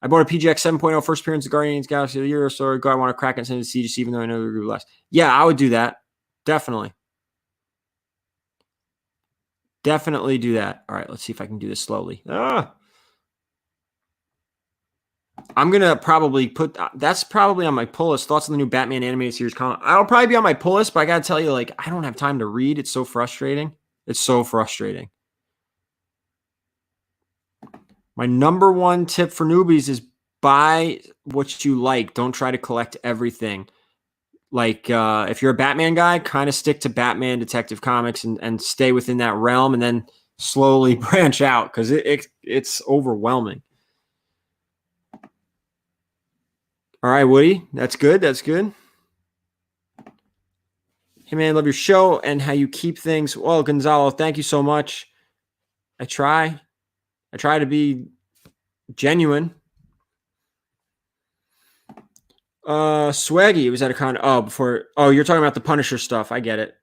I bought a PGX 7.0 first appearance of Guardians Galaxy of the Year, so I want to crack it and send it to CGC, even though I know they're group less. Yeah, I would do that. Definitely. Definitely do that. All right, let's see if I can do this slowly. I'm going to probably put that's probably on my pull list. Thoughts on the new Batman animated series comic. I'll probably be on my pull list, but I got to tell you, like, I don't have time to read. It's so frustrating. It's so frustrating. My #1 tip for newbies is buy what you like. Don't try to collect everything. Like, if you're a Batman guy, kind of stick to Batman Detective Comics and stay within that realm and then slowly branch out because it's overwhelming. All right, Woody, that's good. That's good. Hey, man, love your show and how you keep things. Well, Gonzalo, thank you so much. I try to be genuine. Swaggy was at a con. Oh, you're talking about the Punisher stuff. I get it.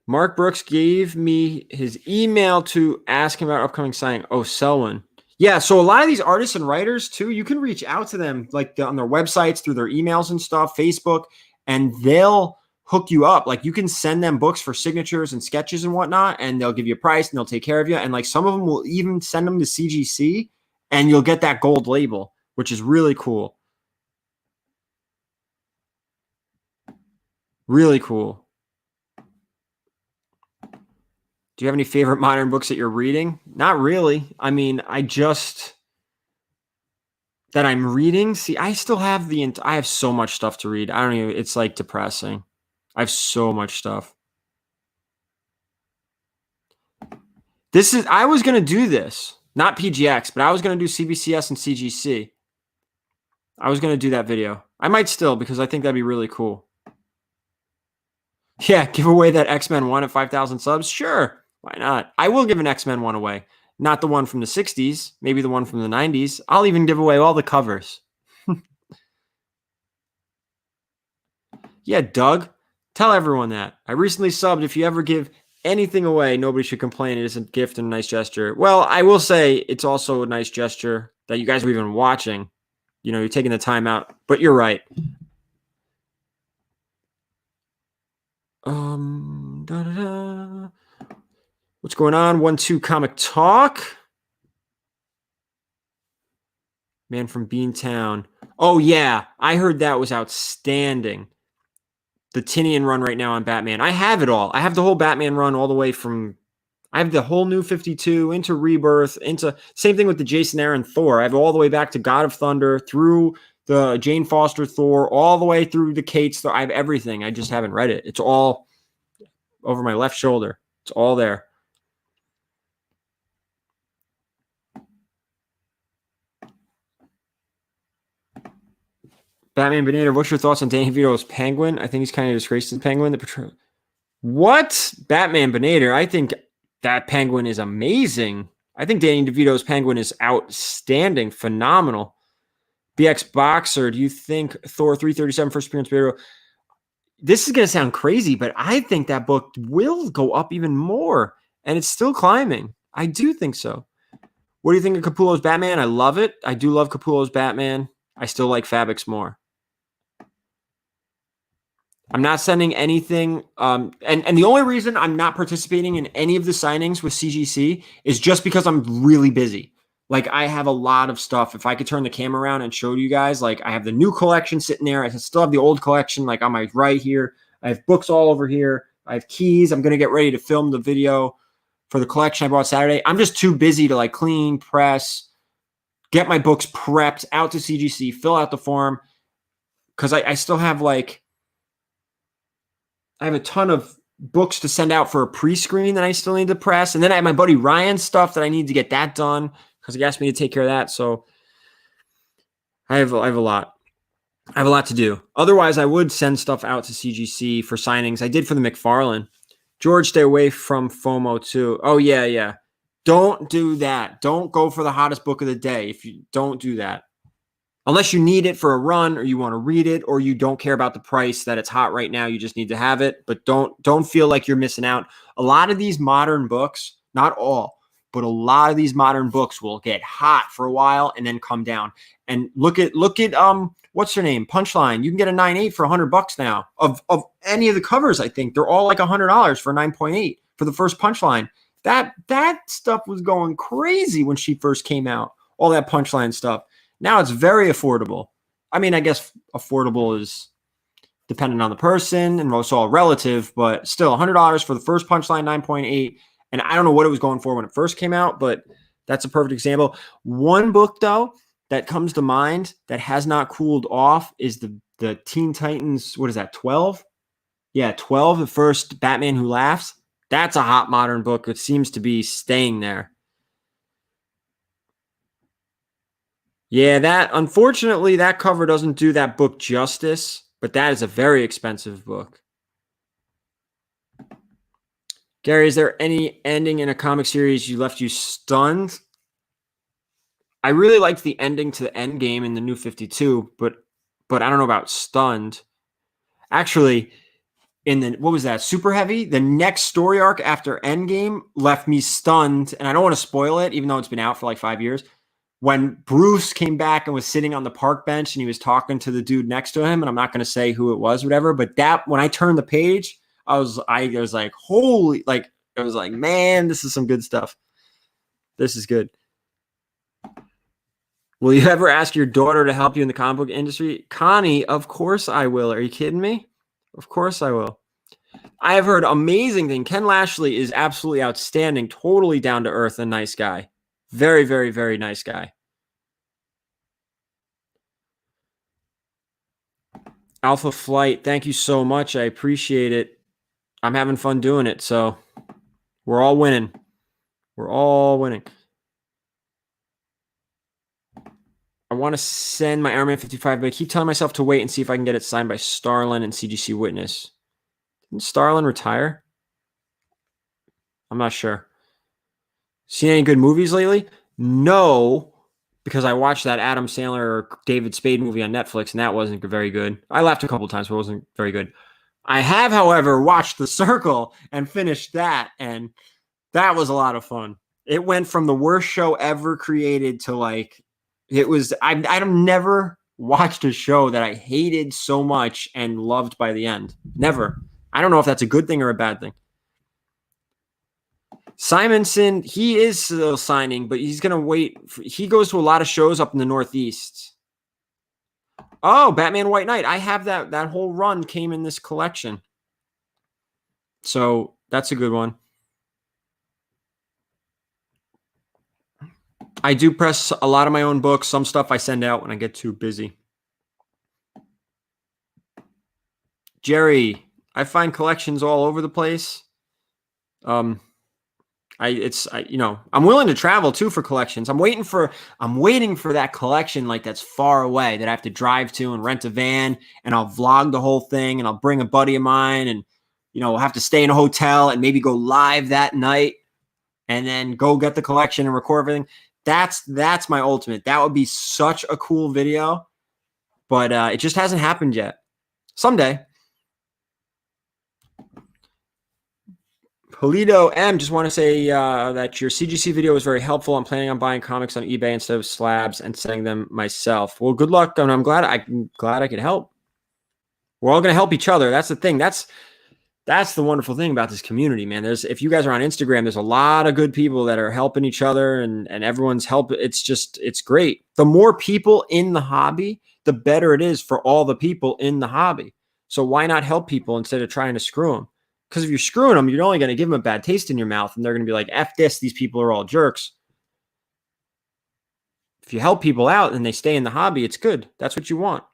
Mark Brooks gave me his email to ask him about upcoming signing. Oh, Selwyn. Yeah, so a lot of these artists and writers too, you can reach out to them like on their websites, through their emails and stuff, Facebook, and they'll hook you up. Like you can send them books for signatures and sketches and whatnot, and they'll give you a price and they'll take care of you. And like some of them will even send them to CGC, and you'll get that gold label, which is really cool. Really cool. Do you have any favorite modern books that you're reading? Not really. I mean, that I'm reading. See, I still have I have so much stuff to read. I don't even, it's like depressing. I have so much stuff. I was going to do this, not PGX, but I was going to do CBCS and CGC. I was going to do that video. I might still because I think that'd be really cool. Yeah, give away that X-Men 1 at 5,000 subs. Sure. Why not? I will give an X-Men 1 away. Not the one from the 60s, maybe the one from the 90s. I'll even give away all the covers. Yeah, Doug, tell everyone that. I recently subbed. If you ever give anything away, nobody should complain. It is a gift and a nice gesture. Well, I will say it's also a nice gesture that you guys are even watching. You know, you're taking the time out. But you're right. What's going on? 1-2 Comic Talk. Man from Beantown. Oh, yeah. I heard that was outstanding. The Tinian run right now on Batman. I have it all. I have the whole Batman run all the way from... I have the whole New 52 into Rebirth, into... Same thing with the Jason Aaron Thor. I have all the way back to God of Thunder, through the Jane Foster Thor, all the way through the Kate's Thor. I have everything. I just haven't read it. It's all over my left shoulder. It's all there. Batman Bonita, what's your thoughts on Danny DeVito's Penguin? I think he's kind of disgraced as Penguin. The portrayal. What? Batman Bonita? I think that Penguin is amazing. I think Danny DeVito's Penguin is outstanding, phenomenal. BX Boxer, do you think Thor 337 first appearance video? This is going to sound crazy, but I think that book will go up even more, and it's still climbing. I do think so. What do you think of Capullo's Batman? I love it. I do love Capullo's Batman. I still like Fabrics more. I'm not sending anything. And the only reason I'm not participating in any of the signings with CGC is just because I'm really busy. Like, I have a lot of stuff. If I could turn the camera around and show you guys, like, I have the new collection sitting there. I still have the old collection, like, on my right here. I have books all over here. I have keys. I'm going to get ready to film the video for the collection I brought Saturday. I'm just too busy to, like, clean, press, get my books prepped out to CGC, fill out the form. Because I still have, like, I have a ton of books to send out for a pre-screen that I still need to press. And then I have my buddy Ryan's stuff that I need to get that done because he asked me to take care of that. So I have a lot. I have a lot to do. Otherwise, I would send stuff out to CGC for signings. I did for the McFarlane. George, stay away from FOMO too. Oh, yeah. Don't do that. Don't go for the hottest book of the day. If you don't do that. Unless you need it for a run or you want to read it or you don't care about the price that it's hot right now, you just need to have it. But don't feel like you're missing out. A lot of these modern books, not all, but a lot of these modern books will get hot for a while and then come down. And look at what's her name? Punchline. You can get a 9.8 for $100 now. Of any of the covers, I think they're all like $100 for 9.8 for the first Punchline. That stuff was going crazy when she first came out. All that Punchline stuff. Now it's very affordable. I mean, I guess affordable is dependent on the person and it's all relative, but still $100 for the first Punchline 9.8. And I don't know what it was going for when it first came out, but that's a perfect example. One book, though, that comes to mind that has not cooled off is the Teen Titans. What is that, 12? Yeah, 12, the first Batman Who Laughs. That's a hot modern book. It seems to be staying there. Yeah, unfortunately, that cover doesn't do that book justice, but that is a very expensive book. Gary, is there any ending in a comic series you left you stunned? I really liked the ending to the End Game in the New 52, but I don't know about stunned. Actually, what was that, Super Heavy? The next story arc after Endgame left me stunned, and I don't want to spoil it, even though it's been out for like 5 years. When Bruce came back and was sitting on the park bench and he was talking to the dude next to him, and I'm not going to say who it was, whatever, but that when I turned the page, I was like, holy, like, I was like, man, this is some good stuff. This is good. Will you ever ask your daughter to help you in the comic book industry? Connie, of course I will. Are you kidding me? Of course I will. I have heard amazing thing. Ken Lashley is absolutely outstanding, totally down to earth and nice guy. Very, very, very nice guy. Alpha Flight, thank you so much. I appreciate it. I'm having fun doing it, so we're all winning. We're all winning. I want to send my Iron Man 55, but I keep telling myself to wait and see if I can get it signed by Starlin and CGC Witness. Didn't Starlin retire? I'm not sure. Seen any good movies lately? No, because I watched that Adam Sandler or David Spade movie on Netflix, and that wasn't very good. I laughed a couple times, but it wasn't very good. I have, however, watched The Circle and finished that, and that was a lot of fun. It went from the worst show ever created to like, it was, I've never watched a show that I hated so much and loved by the end. Never. I don't know if that's a good thing or a bad thing. Simonson, he is still signing, but he's going to wait. He goes to a lot of shows up in the Northeast. Oh, Batman White Knight. I have that whole run came in this collection. So that's a good one. I do press a lot of my own books. Some stuff I send out when I get too busy. Jerry, I find collections all over the place. I'm willing to travel too for collections. I'm waiting for that collection like that's far away that I have to drive to and rent a van and I'll vlog the whole thing and I'll bring a buddy of mine and we'll have to stay in a hotel and maybe go live that night and then go get the collection and record everything. That's my ultimate. That would be such a cool video, but it just hasn't happened yet. Someday. Polito M, just want to say that your CGC video was very helpful. I'm planning on buying comics on eBay instead of slabs and sending them myself. Well, good luck, and I'm glad I could help. We're all going to help each other. That's the thing. That's the wonderful thing about this community, man. If you guys are on Instagram, there's a lot of good people that are helping each other, and everyone's help. It's great. The more people in the hobby, the better it is for all the people in the hobby. So why not help people instead of trying to screw them? Because if you're screwing them, you're only going to give them a bad taste in your mouth, and they're going to be like, F this, these people are all jerks. If you help people out and they stay in the hobby, it's good. That's what you want.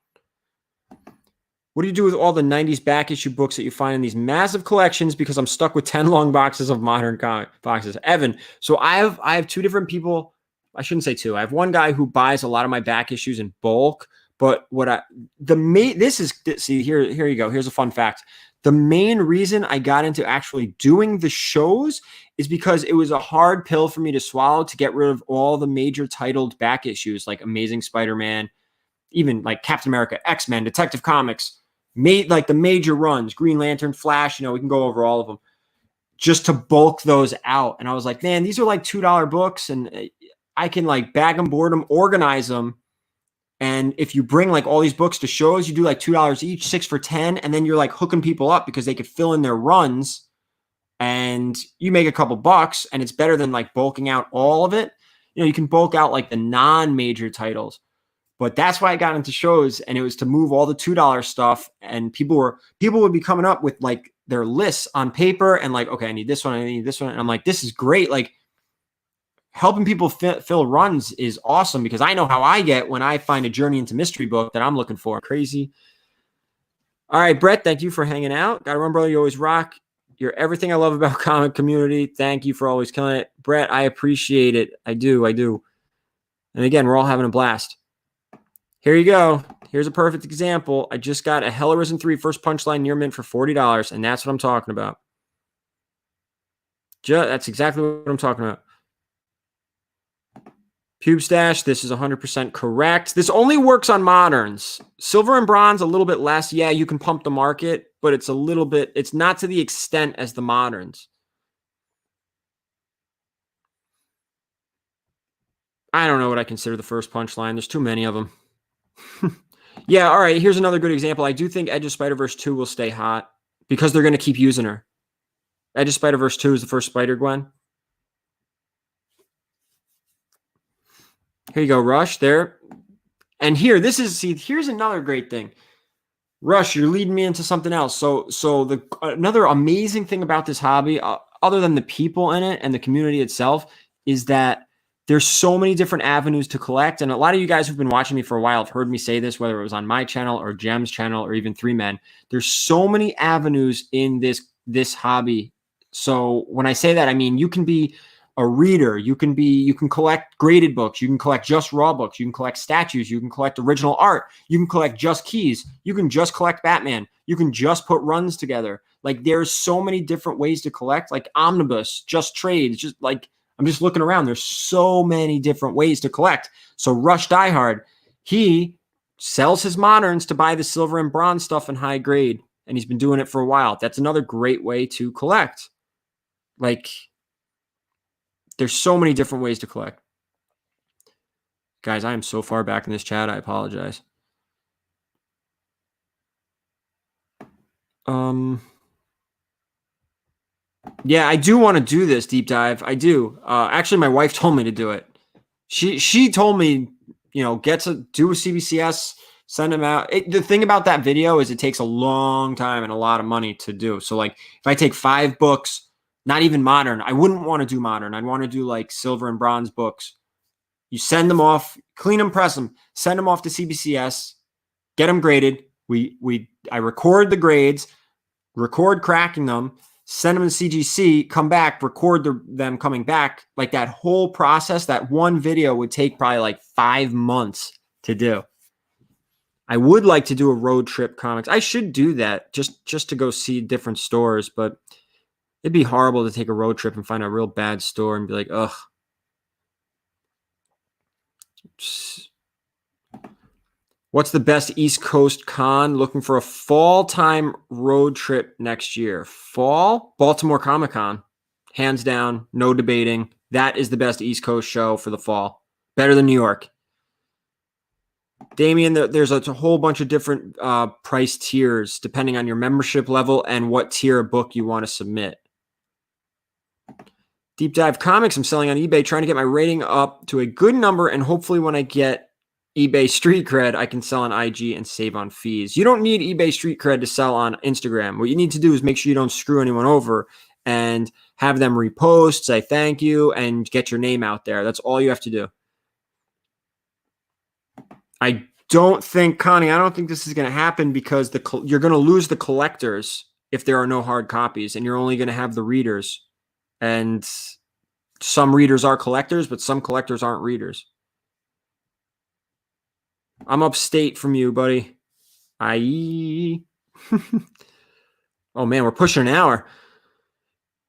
What do you do with all the 90s back issue books that you find in these massive collections? Because I'm stuck with 10 long boxes of modern comic boxes. Evan, so I have two different people. I shouldn't say two. I have one guy who buys a lot of my back issues in bulk. But here you go. Here's a fun fact. The main reason I got into actually doing the shows is because it was a hard pill for me to swallow to get rid of all the major titled back issues like Amazing Spider-Man, even like Captain America, X-Men, Detective Comics, like the major runs, Green Lantern, Flash, we can go over all of them, just to bulk those out. And I was like, man, these are like $2 books, and I can like bag them, board them, organize them. And if you bring like all these books to shows, you do like $2 each, 6 for 10. And then you're like hooking people up because they could fill in their runs and you make a couple bucks, and it's better than like bulking out all of it. You can bulk out like the non-major titles, but that's why I got into shows, and it was to move all the $2 stuff. And people would be coming up with like their lists on paper and like, okay, I need this one. I need this one. And I'm like, this is great. Like, helping people fill runs is awesome because I know how I get when I find a Journey into Mystery book that I'm looking for. Crazy. All right, Brett, thank you for hanging out. Gotta run, brother. You always rock. You're everything I love about comic community. Thank you for always killing it. Brett, I appreciate it. I do. And again, we're all having a blast. Here you go. Here's a perfect example. I just got a Hell Arisen 3 first punchline near mint for $40, and that's what I'm talking about. That's exactly what I'm talking about. Pube Stash, this is 100% correct. This only works on moderns. Silver and bronze, a little bit less. Yeah, you can pump the market, but it's not to the extent as the moderns. I don't know what I consider the first punchline. There's too many of them. Yeah, all right, here's another good example. I do think Edge of Spider-Verse 2 will stay hot because they're going to keep using her. Edge of Spider-Verse 2 is the first Spider-Gwen. Here you go, Rush, there. And here's another great thing. Rush, you're leading me into something else. So another amazing thing about this hobby, other than the people in it and the community itself, is that there's so many different avenues to collect. And a lot of you guys who've been watching me for a while have heard me say this, whether it was on my channel or Jem's channel or even Three Men. There's so many avenues in this hobby. So when I say that, I mean, you can be a reader, you can collect graded books, you can collect just raw books, you can collect statues, you can collect original art, you can collect just keys, you can just collect Batman, you can just put runs together. Like, there's so many different ways to collect, like omnibus, just trades, just like, I'm just looking around. There's so many different ways to collect. So Rush Diehard, he sells his moderns to buy the silver and bronze stuff in high grade, and he's been doing it for a while. That's another great way to collect. Like, there's so many different ways to collect. Guys, I am so far back in this chat. I apologize. Yeah, I do want to do this deep dive. I do. Actually, my wife told me to do it. She told me, do a CBCS, send them out. The thing about that video is it takes a long time and a lot of money to do. So like, if I take 5 books, not even modern, I wouldn't want to do modern. I'd want to do like silver and bronze books. You send them off, clean them, press them, send them off to CBCS, get them graded. I record the grades, record cracking them, send them to CGC, come back, record them coming back. Like, that whole process, that one video would take probably like 5 months to do. I would like to do a road trip comics. I should do that just to go see different stores, but it'd be horrible to take a road trip and find a real bad store and be like, ugh. What's the best East Coast con? Looking for a fall time road trip next year. Fall? Baltimore Comic Con. Hands down, no debating. That is the best East Coast show for the fall. Better than New York. Damien, there's a whole bunch of different price tiers depending on your membership level and what tier of book you want to submit. Deep Dive Comics, I'm selling on eBay, trying to get my rating up to a good number, and hopefully when I get eBay street cred, I can sell on IG and save on fees. You don't need eBay street cred to sell on Instagram. What you need to do is make sure you don't screw anyone over and have them repost, say thank you, and get your name out there. That's all you have to do. I don't think, Connie, I don't think this is going to happen because you're going to lose the collectors if there are no hard copies, and you're only going to have the readers. And some readers are collectors, but some collectors aren't readers. I'm upstate from you, buddy. Aye. Oh, man, we're pushing an hour.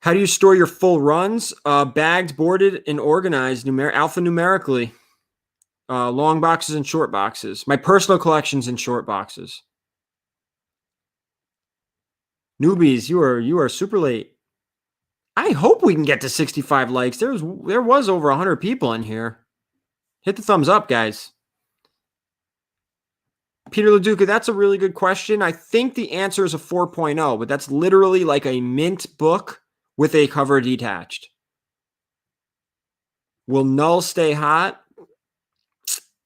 How do you store your full runs? Bagged, boarded, and organized alphanumerically. Long boxes and short boxes. My personal collection's in short boxes. Newbies, you are super late. I hope we can get to 65 likes. There was over 100 people in here. Hit the thumbs up, guys. Peter LaDuca, that's a really good question. I think the answer is a 4.0, but that's literally like a mint book with a cover detached. Will Null stay hot?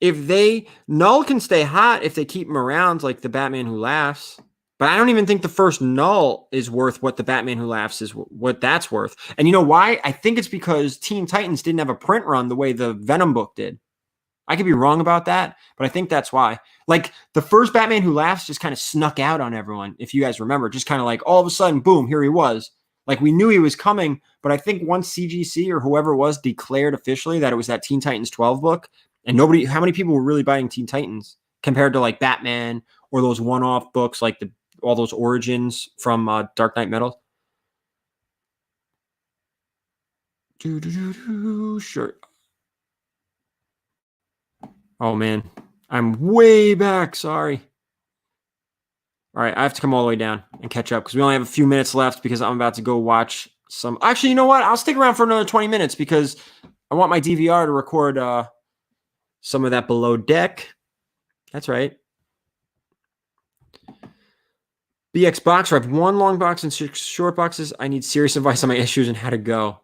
Null can stay hot if they keep him around, like the Batman Who Laughs. But I don't even think the first Null is worth what the Batman Who Laughs is, what that's worth. And you know why? I think it's because Teen Titans didn't have a print run the way the Venom book did. I could be wrong about that, but I think that's why. Like, the first Batman Who Laughs just kind of snuck out on everyone, if you guys remember. Just kind of like, all of a sudden, boom, here he was. Like, we knew he was coming, but I think once CGC or whoever it was declared officially that it was that Teen Titans 12 book, and how many people were really buying Teen Titans compared to, like, Batman or those one-off books like all those Origins from Dark Knight Metal? Sure. Oh, man. I'm way back. Sorry. All right. I have to come all the way down and catch up because we only have a few minutes left because I'm about to go watch some. Actually, you know what? I'll stick around for another 20 minutes because I want my DVR to record some of that Below Deck. That's right. BX Boxer. I have one long box and 6 short boxes. I need serious advice on my issues and how to go.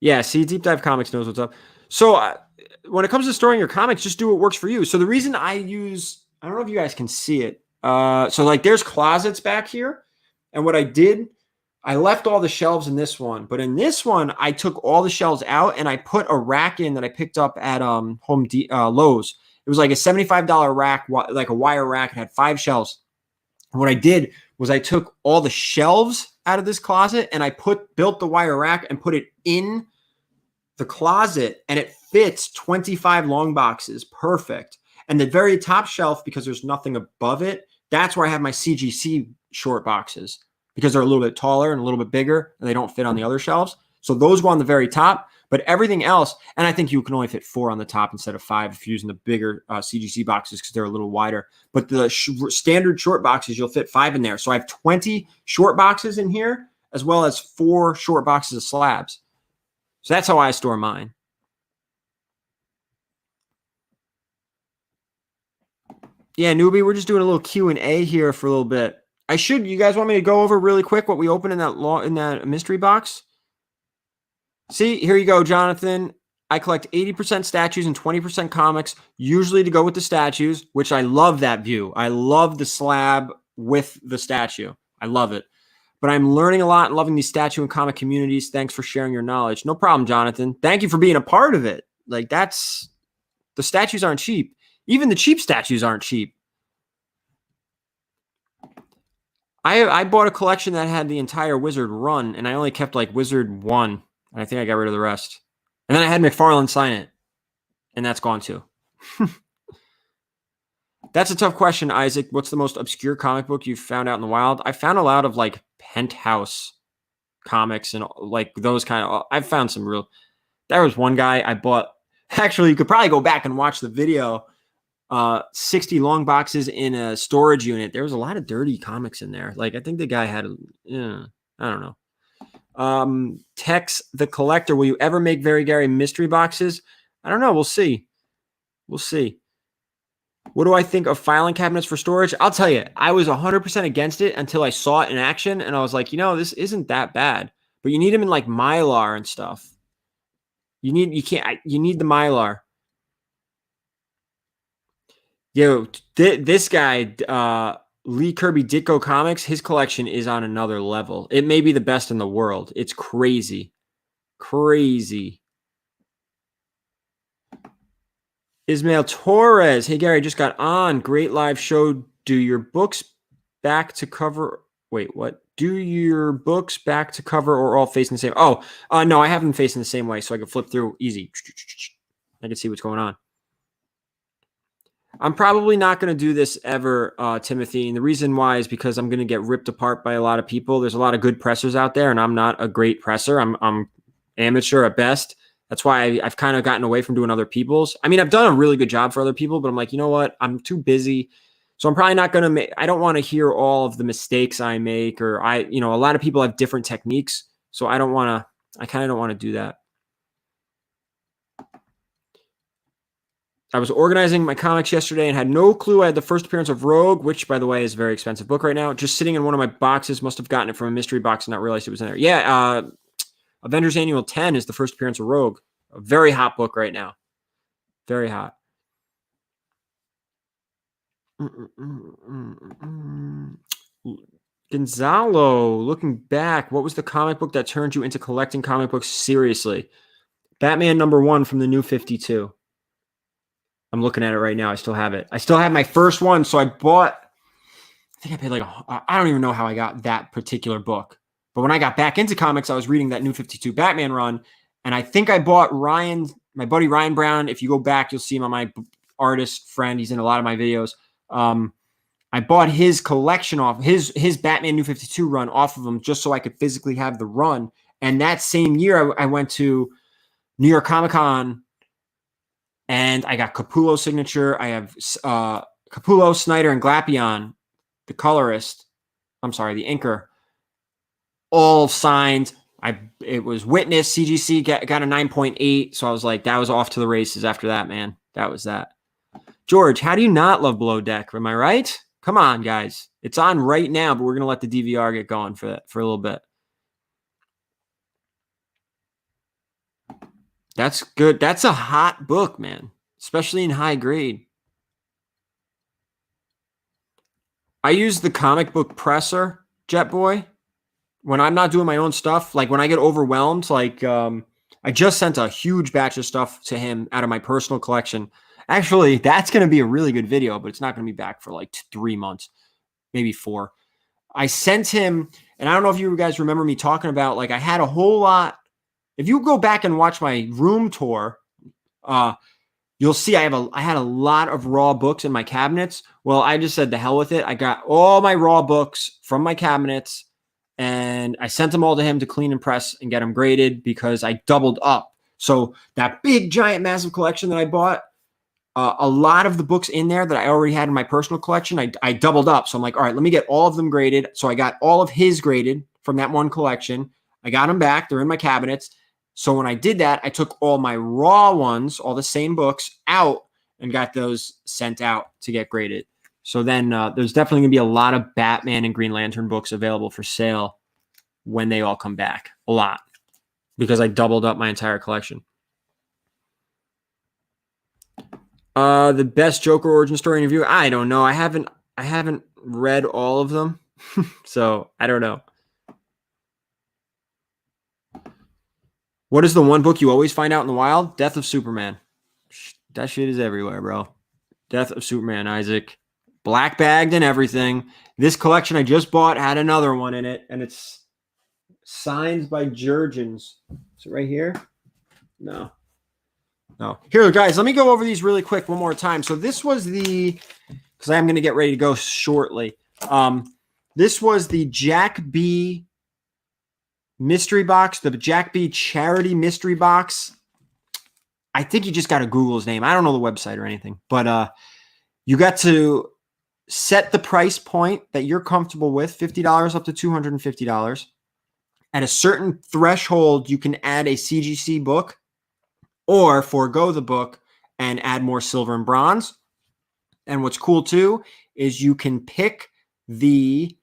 Yeah, see, Deep Dive Comics knows what's up. So when it comes to storing your comics, just do what works for you. So the reason I don't know if you guys can see it. So like there's closets back here. And what I did, I left all the shelves in this one. But in this one, I took all the shelves out and I put a rack in that I picked up at Lowe's. It was like a $75 rack, like a wire rack. It had 5 shelves. And what I did was I took all the shelves out of this closet and I built the wire rack and put it in the closet, and it fits 25 long boxes. Perfect. And the very top shelf, because there's nothing above it, that's where I have my CGC short boxes because they're a little bit taller and a little bit bigger and they don't fit on the other shelves. So those go on the very top, but everything else, and I think you can only fit 4 on the top instead of 5 if you're using the bigger CGC boxes because they're a little wider. But the standard short boxes, you'll fit 5 in there. So I have 20 short boxes in here as well as 4 short boxes of slabs. So that's how I store mine. Yeah, newbie, we're just doing a little Q&A here for a little bit. You guys want me to go over really quick what we opened in that mystery box? See, here you go, Jonathan. I collect 80% statues and 20% comics, usually to go with the statues, which I love that view. I love the slab with the statue. I love it. But I'm learning a lot and loving these statue and comic communities. Thanks for sharing your knowledge. No problem, Jonathan. Thank you for being a part of it. Like, the statues aren't cheap. Even the cheap statues aren't cheap. I bought a collection that had the entire Wizard run, and I only kept like Wizard 1, and I think I got rid of the rest. And then I had McFarlane sign it, and that's gone too. That's a tough question, Isaac. What's the most obscure comic book you've found out in the wild? I found a lot of like Penthouse comics and like those kind of. I've found some real. There was one guy I bought. Actually, you could probably go back and watch the video. 60 long boxes in a storage unit. There was a lot of dirty comics in there. Like I think the guy had. I don't know. Tex the Collector, will you ever make Very Gary mystery boxes? I don't know. We'll see. We'll see. What do I think of filing cabinets for storage? I'll tell you, I was 100% against it until I saw it in action, and I was like, this isn't that bad. But you need them in like Mylar and stuff. You need the Mylar. Yo, this guy, Lee Kirby Ditko Comics, his collection is on another level. It may be the best in the world. It's crazy. Crazy. Ismail Torres. Hey, Gary, just got on. Great live show. Do your books back to cover? Wait, what? Do your books back to cover or all facing the same? Oh, no, I have them facing the same way so I can flip through easy. I can see what's going on. I'm probably not going to do this ever, Timothy. And the reason why is because I'm going to get ripped apart by a lot of people. There's a lot of good pressers out there, and I'm not a great presser. I'm amateur at best. That's why I've kind of gotten away from doing other people's. I mean, I've done a really good job for other people, but I'm like, you know what? I'm too busy. So I'm probably not going to make, I don't want to hear all of the mistakes I make, or a lot of people have different techniques. So I kind of don't want to do that. I was organizing my comics yesterday and had no clue I had the first appearance of Rogue, which, by the way, is a very expensive book right now. Just sitting in one of my boxes. Must have gotten it from a mystery box and not realized it was in there. Yeah, Avengers Annual 10 is the first appearance of Rogue. A very hot book right now. Very hot. Gonzalo, looking back, what was the comic book that turned you into collecting comic books seriously? Batman #1 from the New 52. I'm looking at it right now. I still have it. I still have my first one. So I think I paid like, I don't even know how I got that particular book. But when I got back into comics, I was reading that New 52 Batman run. And I think I bought my buddy Ryan Brown. If you go back, you'll see him on my artist friend. He's in a lot of my videos. I bought his collection off, his Batman New 52 run off of him just so I could physically have the run. And that same year, I went to New York Comic Con, and I got Capullo's signature. I have Capullo, Snyder, and Glapion, the colorist. I'm sorry, the inker. All signed. It was Witness, CGC got a 9.8. So I was like, that was off to the races after that, man. That was that. George, how do you not love Below Deck? Am I right? Come on, guys. It's on right now, but we're going to let the DVR get going for a little bit. That's good. That's a hot book, man, especially in high grade. I use the comic book presser, Jet Boy, when I'm not doing my own stuff. Like when I get overwhelmed, like I just sent a huge batch of stuff to him out of my personal collection. Actually, that's going to be a really good video, but it's not going to be back for like 3 months, maybe 4. I sent him, and I don't know if you guys remember me talking about, like I had a whole lot. If you go back and watch my room tour, you'll see I had a lot of raw books in my cabinets. Well, I just said the hell with it. I got all my raw books from my cabinets, and I sent them all to him to clean and press and get them graded because I doubled up. So that big, giant, massive collection that I bought, a lot of the books in there that I already had in my personal collection, I doubled up. So I'm like, all right, let me get all of them graded. So I got all of his graded from that one collection. I got them back. They're in my cabinets. So when I did that, I took all my raw ones, all the same books, out and got those sent out to get graded. So then there's definitely going to be a lot of Batman and Green Lantern books available for sale when they all come back. A lot. Because I doubled up my entire collection. The best Joker origin story interview? I don't know. I haven't read all of them. So I don't know. What is the one book you always find out in the wild? Death of Superman. That shit is everywhere, bro. Death of Superman, Isaac. Black bagged and everything. This collection I just bought had another one in it, and it's signed by Jurgens. Is it right here? No. Here, guys, let me go over these really quick one more time. So this was because I'm going to get ready to go shortly. This was the Jack B mystery box, the Jack B charity mystery box. I think you just got to Google his name. I don't know the website or anything, but you got to set the price point that you're comfortable with, $50 up to $250. At a certain threshold, you can add a CGC book or forego the book and add more silver and bronze. And what's cool too is you can pick the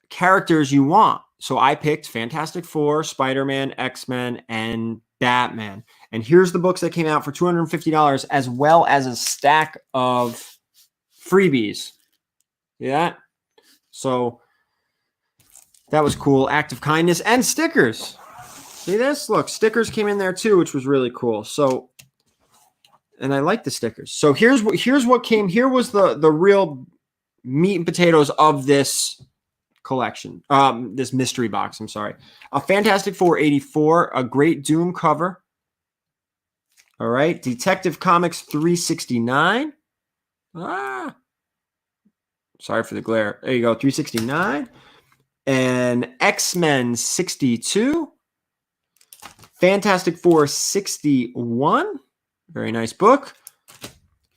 characters you want. So I picked Fantastic Four, Spider-Man, X-Men, and Batman. And here's the books that came out for $250, as well as a stack of freebies. See that? So that was cool. Act of kindness and stickers. See this? Look, stickers came in there too, which was really cool. So, and I like the stickers. So here's what came. Here was the real meat and potatoes of this collection. This mystery box. I'm sorry. A Fantastic Four 84, a Great Doom cover. All right, Detective Comics 369. Sorry for the glare. There you go, 369. And X-Men 62. Fantastic Four 61. Very nice book.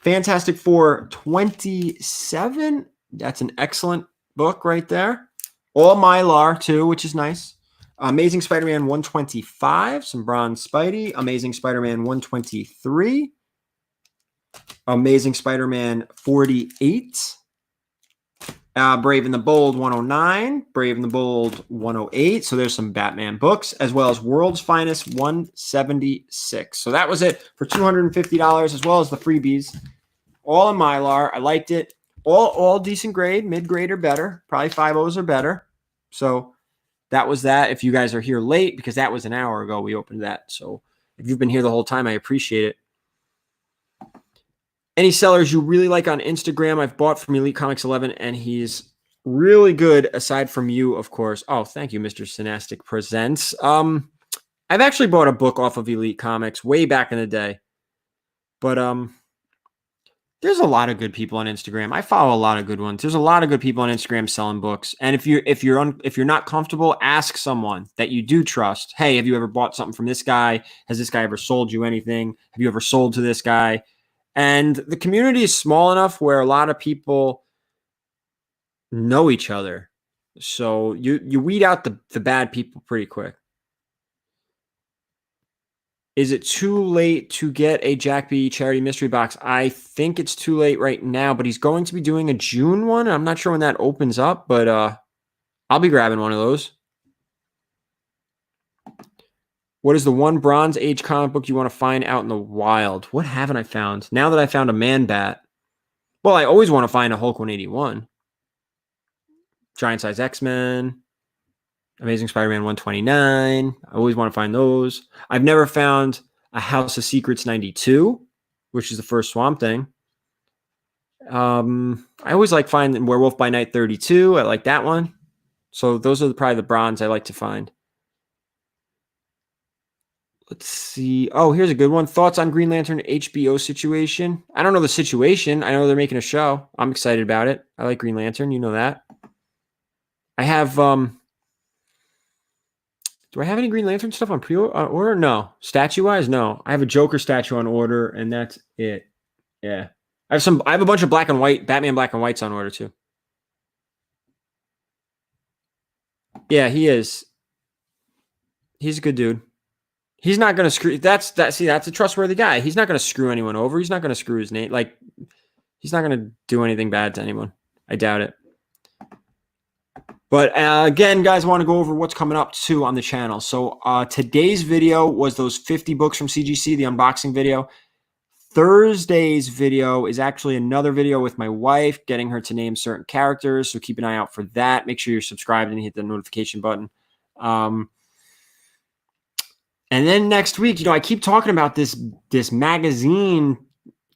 Fantastic Four 27. That's an excellent book right there. All Mylar too, which is nice. Amazing Spider-Man 125. Some bronze Spidey. Amazing Spider-Man 123. Amazing Spider-Man 48. Brave and the Bold 109, Brave and the Bold 108. So there's some Batman books, as well as World's Finest 176. So that was it for $250, as well as the freebies. All in Mylar. I liked it. All decent grade, mid-grade or better. Probably 5.0s or better. So that was that. If you guys are here late, because that was an hour ago we opened that. So if you've been here the whole time, I appreciate it. Any sellers you really like on Instagram, I've bought from Elite Comics 11, and he's really good, aside from you, of course. Oh, thank you, Mr. Synastic Presents. I've actually bought a book off of Elite Comics way back in the day. But there's a lot of good people on Instagram. I follow a lot of good ones. There's a lot of good people on Instagram selling books. And if you're not comfortable, ask someone that you do trust. Hey, have you ever bought something from this guy? Has this guy ever sold you anything? Have you ever sold to this guy? And the community is small enough where a lot of people know each other. So you weed out the bad people pretty quick. Is it too late to get a Jack B charity mystery box? I think it's too late right now, but he's going to be doing a June one. I'm not sure when that opens up, but I'll be grabbing one of those. What is the one Bronze Age comic book you want to find out in the wild? What haven't I found? Now that I found a Man-Bat. Well, I always want to find a Hulk 181. Giant Size X-Men. Amazing Spider-Man 129. I always want to find those. I've never found a House of Secrets 92, which is the first Swamp Thing. I always like finding Werewolf by Night 32. I like that one. So those are probably the bronze I like to find. Let's see. Oh, here's a good one. Thoughts on Green Lantern HBO situation? I don't know the situation. I know they're making a show. I'm excited about it. I like Green Lantern. You know that. I have, do I have any Green Lantern stuff on pre-order? No. Statue-wise? No. I have a Joker statue on order, and that's it. Yeah. I have a bunch of black and white, Batman black and whites on order too. Yeah, he is. He's a good dude. He's not going to screw. That's a trustworthy guy. He's not going to screw anyone over. He's not going to screw his name. Like, he's not going to do anything bad to anyone. I doubt it. But again, guys, I want to go over what's coming up too on the channel. So today's video was those 50 books from CGC, the unboxing video. Thursday's video is actually another video with my wife, getting her to name certain characters. So keep an eye out for that. Make sure you're subscribed and hit the notification button. And then next week, I keep talking about this magazine,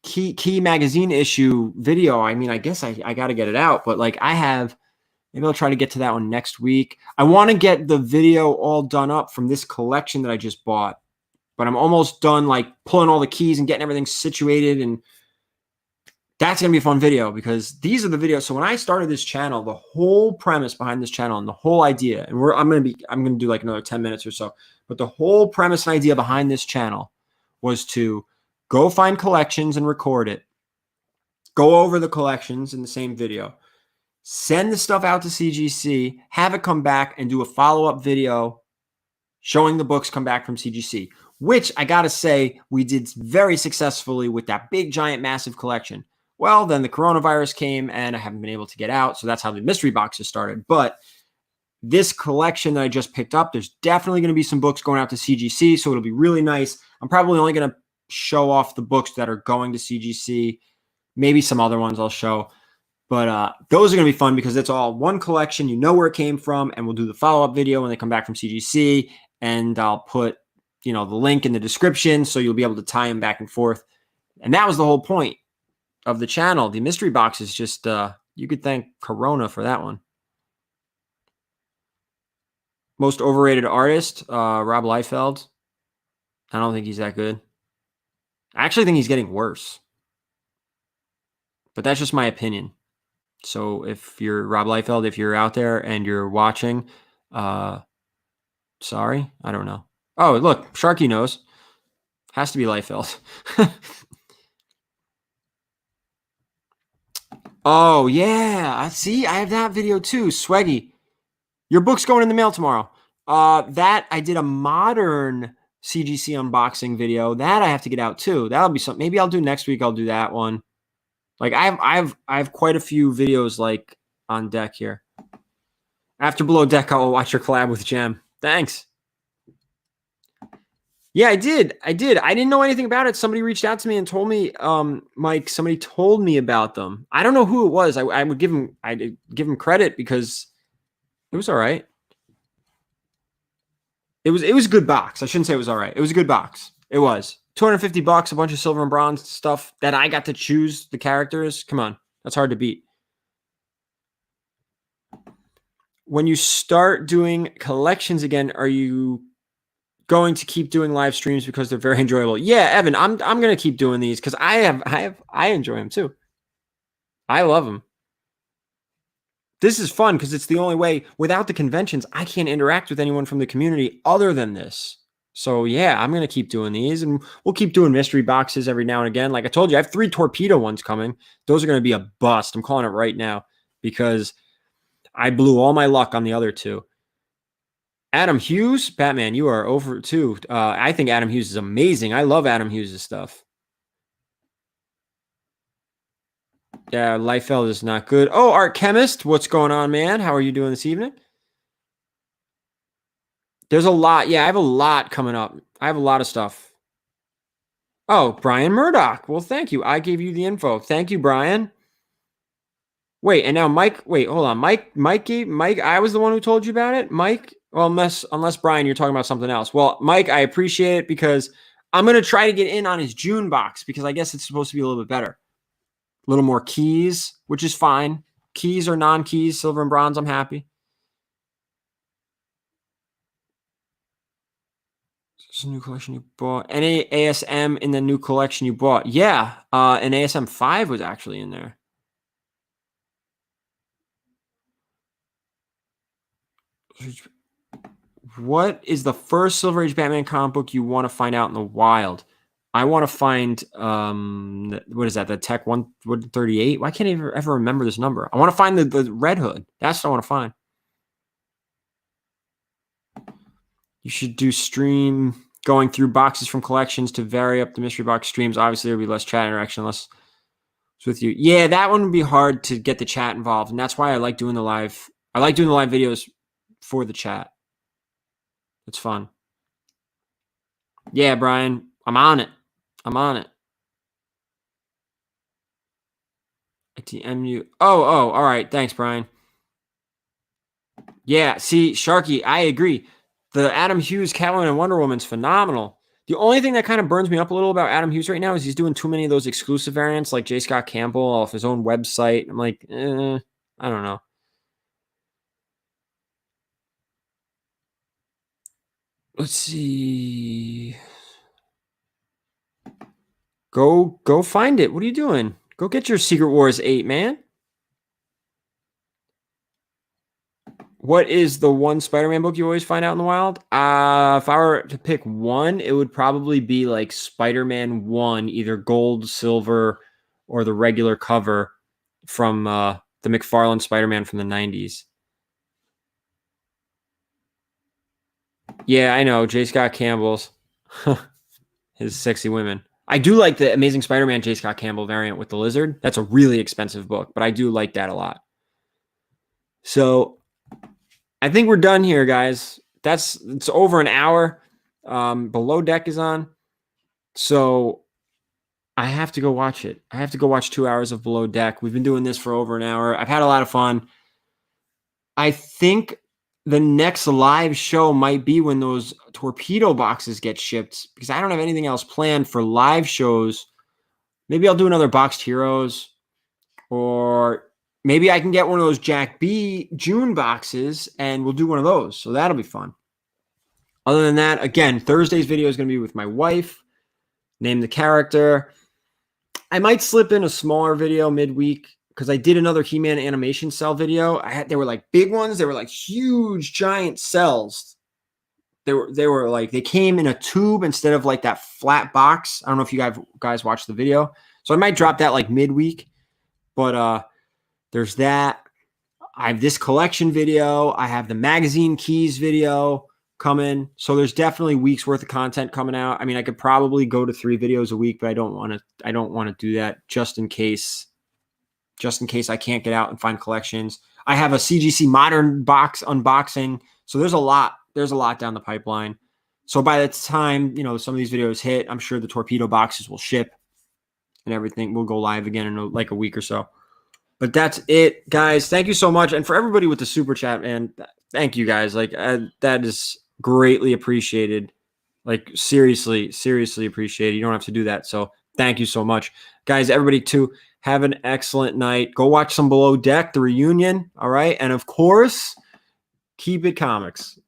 key magazine issue video. I mean, I guess I got to get it out, but like maybe I'll try to get to that one next week. I want to get the video all done up from this collection that I just bought, but I'm almost done like pulling all the keys and getting everything situated. And that's going to be a fun video because these are the videos. So when I started this channel, the whole premise behind this channel and the whole idea, and I'm going to do like another 10 minutes or so, but the whole premise and idea behind this channel was to go find collections and record it, go over the collections in the same video, send the stuff out to CGC, have it come back and do a follow-up video showing the books come back from CGC, which I got to say we did very successfully with that big, giant, massive collection. Well, then the coronavirus came and I haven't been able to get out. So that's how the mystery boxes started. But this collection that I just picked up, there's definitely going to be some books going out to CGC. So it'll be really nice. I'm probably only going to show off the books that are going to CGC. Maybe some other ones I'll show. But those are going to be fun because it's all one collection. You know where it came from. And we'll do the follow-up video when they come back from CGC. And I'll put, the link in the description so you'll be able to tie them back and forth. And that was the whole point of the channel. The mystery box is just, you could thank Corona for that one. Most overrated artist, Rob Liefeld. I don't think he's that good. I actually think he's getting worse. But that's just my opinion. So if you're Rob Liefeld, if you're out there and you're watching, sorry, I don't know. Oh, look, Sharky knows. Has to be Liefeld. Oh, yeah. I see. I have that video too. Swaggy. Your book's going in the mail tomorrow. That I did a modern CGC unboxing video. That I have to get out too. That'll be something. Maybe I'll do next week. I'll do that one. Like I have quite a few videos like on deck here. After Below Deck, I'll watch your collab with Gem. Thanks. Yeah, I did. I didn't know anything about it. Somebody reached out to me and told me, Mike, somebody told me about them. I don't know who it was. I'd give him credit because it was all right. It was a good box. I shouldn't say it was all right. It was a good box. It was $250, a bunch of silver and bronze stuff that I got to choose the characters. Come on, that's hard to beat. When you start doing collections again, are you going to keep doing live streams because they're very enjoyable? Yeah, Evan, I'm going to keep doing these because I enjoy them too. I love them. This is fun because it's the only way. Without the conventions, I can't interact with anyone from the community other than this. So yeah, I'm going to keep doing these, and we'll keep doing mystery boxes every now and again. Like I told you, I have 3 torpedo ones coming. Those are going to be a bust. I'm calling it right now because I blew all my luck on the other 2. Adam Hughes, Batman, you are over too. I think Adam Hughes is amazing. I love Adam Hughes' stuff. Yeah, Liefeld is not good. Oh, Art Chemist, what's going on, man? How are you doing this evening? There's a lot. Yeah, I have a lot coming up. I have a lot of stuff. Oh, Brian Murdoch. Well, thank you. I gave you the info. Thank you, Brian. Wait, and now Mike. Wait, hold on. Mike. I was the one who told you about it. Mike. Well, unless Brian, you're talking about something else. Well, Mike, I appreciate it because I'm gonna try to get in on his June box because I guess it's supposed to be a little bit better. A little more keys, which is fine. Keys or non-keys, silver and bronze. I'm happy. This is a new collection you bought. Any ASM in the new collection you bought? Yeah, an ASM 5 was actually in there. What is the first Silver Age Batman comic book you want to find out in the wild? I want to find what is that? The Tech 138? Why can't I ever remember this number? I want to find the Red Hood. That's what I want to find. You should do stream going through boxes from collections to vary up the mystery box streams. Obviously, there'll be less chat interaction unless it's with you. Yeah, that one would be hard to get the chat involved, and that's why I like doing the live. I like doing the live videos for the chat. It's fun. Yeah, Brian, I'm on it. ITMU. Oh, all right. Thanks, Brian. Yeah, see, Sharky, I agree. The Adam Hughes Catwoman and Wonder Woman's phenomenal. The only thing that kind of burns me up a little about Adam Hughes right now is he's doing too many of those exclusive variants like J. Scott Campbell off his own website. I'm like, I don't know. Let's see. Go find it. What are you doing? Go get your Secret Wars 8, man. What is the one Spider-Man book you always find out in the wild? If I were to pick one, it would probably be like Spider-Man 1, either gold, silver, or the regular cover from the McFarlane Spider-Man from the 90s. Yeah, I know. J. Scott Campbell's. His sexy women. I do like the Amazing Spider-Man J. Scott Campbell variant with the lizard. That's a really expensive book, but I do like that a lot. So I think we're done here, guys. It's over an hour. Below Deck is on. So I have to go watch it. I have to go watch 2 hours of Below Deck. We've been doing this for over an hour. I've had a lot of fun. I think the next live show might be when those torpedo boxes get shipped because I don't have anything else planned for live shows. Maybe I'll do another Boxed Heroes, or maybe I can get one of those Jack B June boxes and we'll do one of those. So that'll be fun. Other than that, again, Thursday's video is going to be with my wife. Name the character. I might slip in a smaller video midweek because I did another He-Man animation cell video. They were like big ones. They were like huge, giant cells. They were like, they came in a tube instead of like that flat box. I don't know if you guys watched the video. So I might drop that like midweek. But there's that. I have this collection video. I have the magazine keys video coming. So there's definitely weeks worth of content coming out. I mean, I could probably go to 3 videos a week, but I don't want to do that just in case I can't get out and find collections. I have a CGC modern box unboxing. So there's a lot down the pipeline. So by the time, some of these videos hit, I'm sure the torpedo boxes will ship and everything will go live again in like a week or so. But that's it, guys. Thank you so much. And for everybody with the super chat, man, thank you guys. Like that is greatly appreciated. Like seriously appreciated. You don't have to do that. So thank you so much, guys. Everybody too, have an excellent night. Go watch some Below Deck, the reunion. All right. And of course, keep it comics.